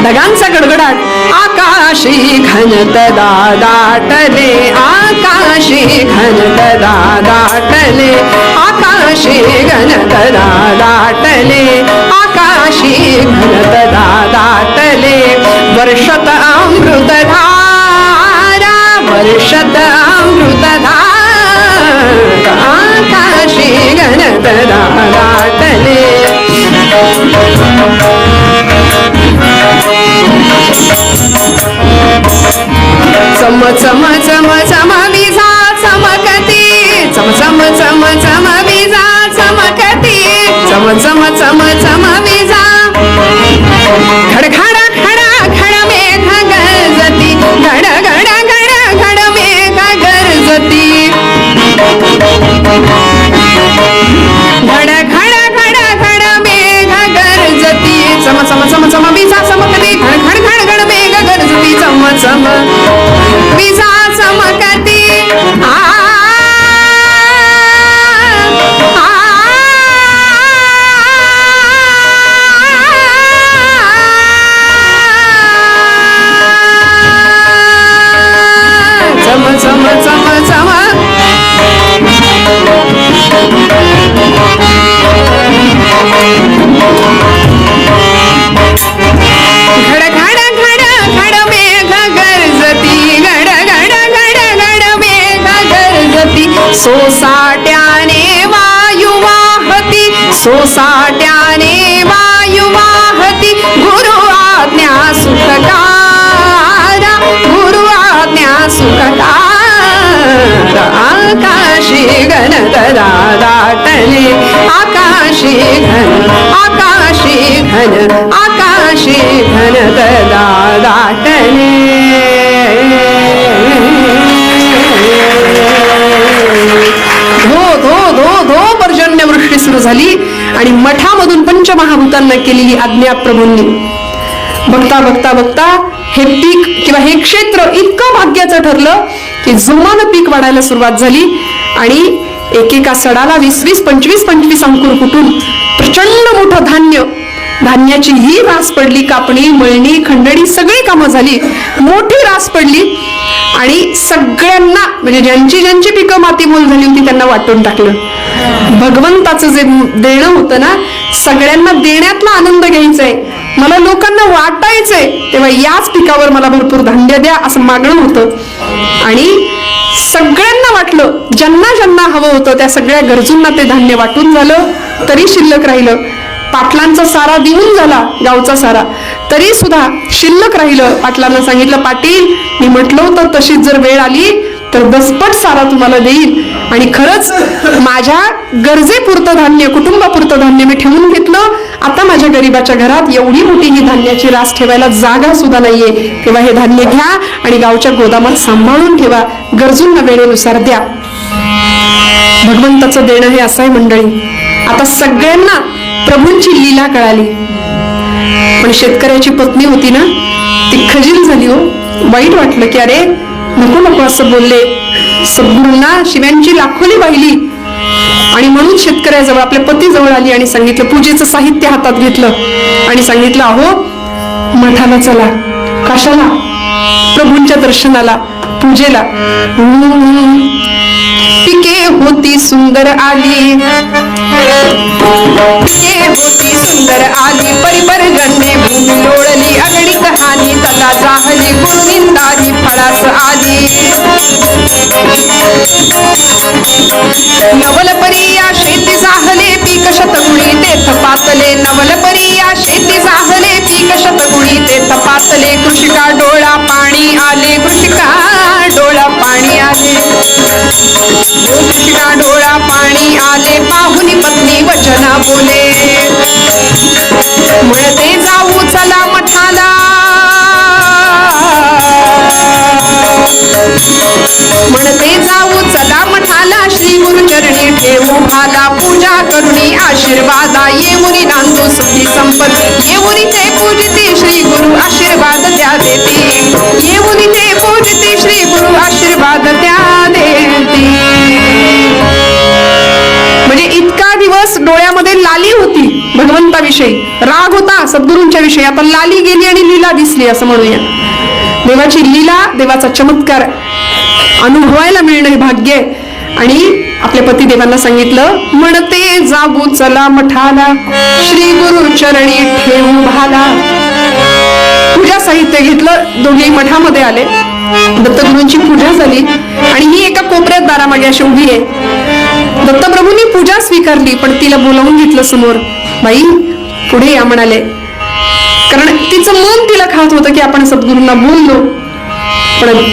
S1: ढगांचा गडगडाट. आकाशी घनत दाटले, आकाशी घनत दाटले, आकाशी घनत दाटले, आकाशी घनत दाटले. वर्षत अमृतधारा, वर्षत अमृतधारा, आकाशी घनत दाटले. चम चम चम चम विजा चमकती, चम चम चम चम विजा चमकती, चम चम चम चम विजा. खडखड खड खड मेघ गरजती, घड घड घड घड मेघ गरजती, घड घड घड घड मेघ गरजती. चम चम चम चम विजा चमकती, घड घड घड घड मेघ गरजती, चम चम विजा चमकती. चम चम चम चम घड घड घड घड मेघ गरजती, घड घड घड घड मेघ गरजती. सोसाट्याने वायू वाहती, सोसाट्याने वायू वाहती, गुरु आज्ञा सुखकारा, गुरु आज्ञा सुखकारा. आकाशी घनत दाटले, आकाशी घन, आकाशी घन, आकाशी घनत दाटले. धो धो धो धो पर्जन्यवृष्टी सुरू झाली आणि मठामधून पंचमहाभूतांना केलेली आज्ञा प्रभूंनी. बघता बघता बघता हे पीक किंवा हे क्षेत्र इतकं भाग्याचं ठरलं की जोमानं पीक वाढायला सुरुवात झाली आणि एकेका सडाला 20-20, 25-25 अंकुर फुटून प्रचंड मोठं धान्याची ही रास पडली. कापणी, मळणी, खंडणी सगळी कामं झाली, मोठी रास पडली आणि सगळ्यांना म्हणजे ज्यांची पिकं मातीमोल झाली होती त्यांना वाटून टाकलं. भगवंताचं जे देणं होतं ना, सगळ्यांना देण्यातला आनंद घ्यायचाय, मला लोकांना वाटायचंय, तेव्हा याच पिकावर मला भरपूर धान्य द्या असं मागणं होतं. आणि सगळ्यांना वाटलं, ज्यांना हवं होतं त्या सगळ्या गरजूंना ते धान्य वाटून झालं. तरी शिल्लक राहिलं. पाटलांचा सारा देऊन झाला, गावचा सारा, तरी सुद्धा शिल्लक राहिलं. पाटलांना सांगितलं, पाटील मी म्हटलं होतं तशीच जर वेळ आली तर दसपट सारा तुम्हाला देईल. आणि खरंच माझ्या गरजेपुरतं धान्य, कुटुंबापुरतं धान्य मी ठेवून घेतलं. आता माझ्या गरीबाच्या घरात एवढी मोठी ही धान्याची रास ठेवायला जागा सुद्धा नाहीये, तेव्हा हे धान्य घ्या आणि गावच्या गोदामात सांभाळून ठेवा, गरजूंना वेळेनुसार द्या. भगवंताचं देणं हे असं आहे मंडळी. आता सगळ्यांना प्रभूंची लीला कळाली. पण शेतकऱ्याची पत्नी होती ना, ती खजील झाली हो. वाईट वाटलं की अरे नको असं बोलले. सद्गुरूंना शिव्यांची लाखोली वाहिली आणि म्हणून शेतकऱ्याजवळ आपल्या पतीजवळ आली आणि सांगितलं, पूजेचं साहित्य हातात घेतलं आणि सांगितलं, अहो मठाला चला. कशाला? प्रभूंच्या दर्शनाला, पूजेला. पिके होती सुंदर आली, पिके होती सुंदर आली, परिपर गणे भूमी लोळली, अगणित हानी तला जाहली, गुणनिंदाही फळास आली. नवलपरिया शेती जाहले, पीक शतगुणी तेथ पातले, नवलपरिया शेती जाहले, पीक शतगुणी तेथ पातले, कृषिका डोळा पाणी आले, कृषिका डोळा पाणी आले, कृषिका डोळा पाणी आले, पाहुनी पत्नी वचना बोले, म्हणते जाऊ चला मठाला, म्हणते जाऊ चला मठाला, श्री गुरुचरणी ठेवू भाला, पूजा करुणी आशीर्वादा, येऊनी नांदू सुखी संपत्ती, येऊनी ते पूजिते श्री गुरु आशीर्वाद त्या देती, येऊनी ते पूजिते श्री गुरु आशीर्वाद त्या देती. म्हणजे इतका दिवस डोळ्यामध्ये लाली होती भगवंताविषयी, राग होता सद्गुरूंच्या विषयी, आता लाली गेली आणि लीला दिसली असं म्हणूया. देवाची लीला, देवाचा चमत्कार अनुभवायला मिळणं हे भाग्य आहे. आणि आपल्या पतिदेवांना सांगितलं, म्हणते जाऊ चला मठाला, श्री गुरु चरणी ठेवू भाला. पूजा साहित्य घेतलं, दोघेही मठामध्ये आले, दत्तगुरूंची पूजा झाली आणि ही एका कोपऱ्यात दारामागे अशी उभी आहे. दत्तप्रभूंनी पूजा स्वीकारली, पण तिला बोलावून घेतलं समोर. बाई पुढे या म्हणाले, कारण तिचं मन तिला खात होतं की आपण सद्गुरूंना बोललो. पण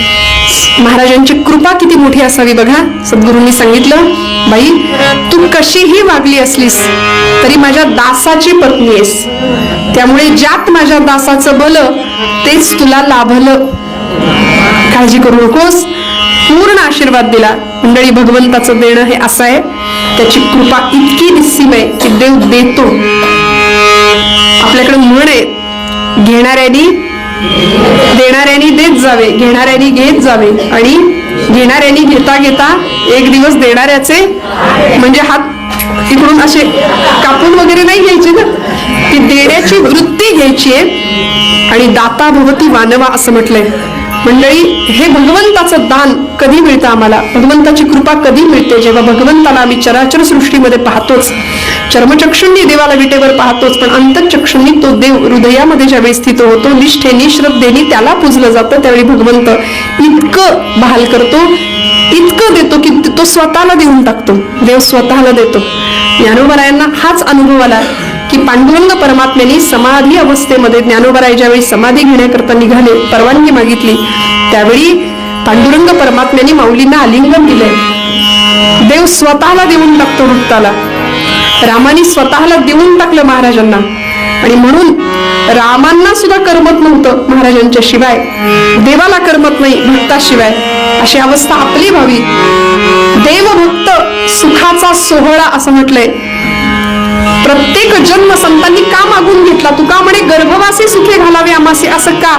S1: महाराजांची कृपा किती मोठी असावी बघा. सद्गुरूंनी सांगितलं, बाई तू कशीही वागली असलीस तरी माझ्या दासाची पत्नी आहेस, त्यामुळे ज्यात माझ्या दासाचं बल तेच तुला लाभलं, काळजी करू नकोस. पूर्ण आशीर्वाद दिला. मंडळी, भगवंताचं देणं हे असं आहे, त्याची कृपा इतकी निस्सीम आहे की देव देतो. आपल्याकडे म्हण आहे, देणाऱ्यांनी देत जावे, घेणाऱ्यांनी घेत जावे, आणि घेणाऱ्यांनी घेता घेता एक दिवस देणाऱ्याचे म्हणजे हात इकडून असे कापून वगैरे नाही घ्यायचे ना, ती देण्याची वृत्ती घ्यायची आहे. आणि दाता भवती वानवा असं म्हटलंय. मंडळी, हे भगवंताचं दान कधी मिळतं आम्हाला, भगवंताची कृपा कधी मिळते, जेव्हा भगवंताला आम्ही चराचर सृष्टीमध्ये पाहतोच, चर्मचक्षुंनी देवाला विटेवर पाहतोच, पण अंतःचक्षुंनी तो देव हृदयामध्ये ज्यावेळी स्थित होतो, निष्ठेनी श्रद्धेने त्याला पूजलं जातं, त्यावेळी भगवंत इतकं बहाल करतो, इतकं देतो की तो स्वतःला देऊन टाकतो. देव स्वतःला देतो. ज्ञानोबरायांना हाच अनुभव आला की पांडुरंग परमात्म्याने समाधी अवस्थेमध्ये, ज्ञानोबराय ज्यावेळी समाधी घेण्याकरता निघाले, परवानगी मागितली, त्यावेळी पांडुरंग परमात्म्याने माऊलींना आलिंगन दिलंय. देव स्वतःला देऊन टाकतो भक्ताला. रामाने स्वतःला देऊन टाकलं महाराजांना, आणि म्हणून रामांना सुद्धा करमत नव्हतं महाराजांच्या शिवाय, देवाला करमत नाही भक्ताशिवाय. अशी अवस्था आपली व्हावी. देवभक्त सुखाचा सोहळा असं म्हटलंय. प्रत्येक जन्म संतांनी का मागून घेतला? तुका म्हणे गर्भवासी सुखे घालावे आमासे. असं का?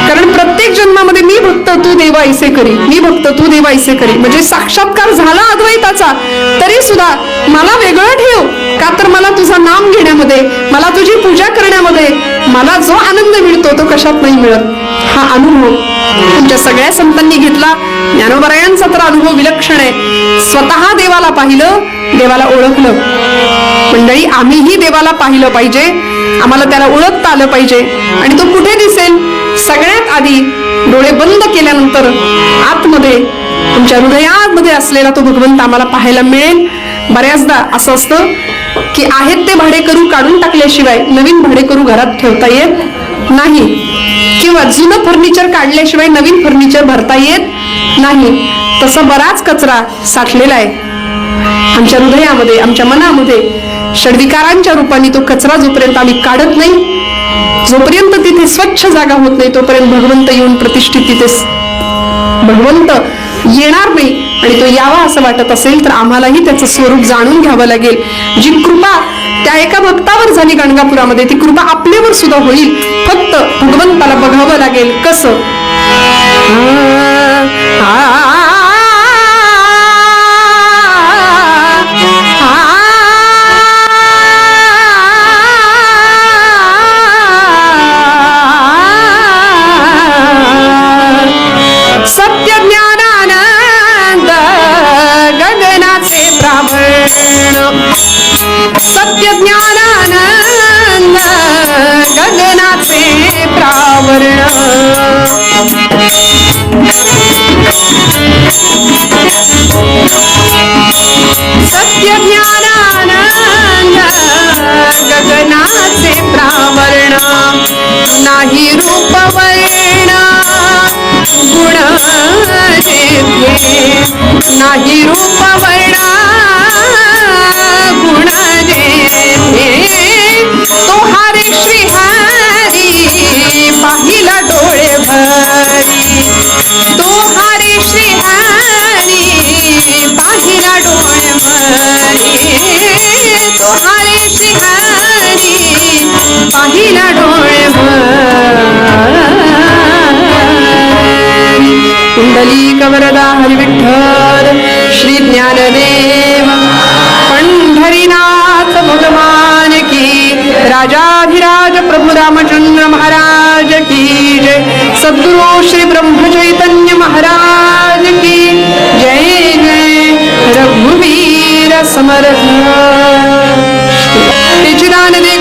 S1: कारण प्रत्येक जन्मामध्ये मी भक्त तू देवा ऐसे करी, मी भक्त तू देवा ऐसे करी. म्हणजे साक्षात्कार झाला अद्वैताचा, तरी सुद्धा मला वेगळं ठेव, का तर मला तुझं नाम घेण्यामध्ये, मला तुझी पूजा करण्यामध्ये मला जो आनंद मिळतो तो कशात नाही मिळत. हा अनुभव तुमच्या सगळ्या संतांनी घेतला. ज्ञानोबरायांचा तर अनुभव विलक्षण आहे. स्वतः देवाला पाहिलं, देवाला ओळखलं. मंडळी, आम्हीही देवाला पाहिलं पाहिजे, आम्हाला त्याला ओळखता आलं पाहिजे. आणि तो कुठे दिसेल? सगळ्यात आधी डोळे बंद केल्यानंतर आतमध्ये तुमच्या हृदयामध्ये असलेला तो भगवंत आम्हाला पाहायला मिळेल. बऱ्याचदा असं असतं की आहेत ते भाडेकरू काढून टाकल्याशिवाय नवीन भाडेकरू घरात ठेवता येत नाही, किंवा जुनं फर्निचर काढल्याशिवाय नवीन फर्निचर भरता येत नाही. तसा बराच कचरा साठलेला आहे आमच्या हृदयामध्ये, आमच्या मनामध्ये. षड्विकारांच्या रूपाने तो कचरा जोपर्यंत आम्ही काढत नाही, जोपर्यंत तिथे स्वच्छ जागा होत नाही, तोपर्यंत भगवंत येऊन प्रतिष्ठित तिथे भगवंत येणार नाही. आणि तो यावा असं वाटत असेल तर आम्हालाही त्याचं स्वरूप जाणून घ्यावं लागेल. जी कृपा त्या एका भक्तावर झाली गणगापुरामध्ये, ती कृपा आपल्यावर सुद्धा होईल. फक्त भगवंताला बघावं लागेल. कसं? हा सत्य ज्ञानानंद गगनाचे प्रावरण सत्य ज्ञानानंद गगनाचे प्रावरण नाही रूप वर्ण गुण जेथे नाही रूप वर्ण गुण जेथे तो हरी श्री हरी पाहिला डोळे भरी तो हरी श्री हरी पाहिला डोळे भरी तो हरी श्री हरी पाहिला डोळे भरी कुंडलिक वरदा हरी विठ्ठल श्री ज्ञानदेव पंढरीनाथ भगवान की राजाधिराज प्रभु रामचंद्र महाराज की जय सद्गुरु श्री ब्रह्म चैतन्य महाराज की जय जय रघुवीर समर्थ तेजदान दे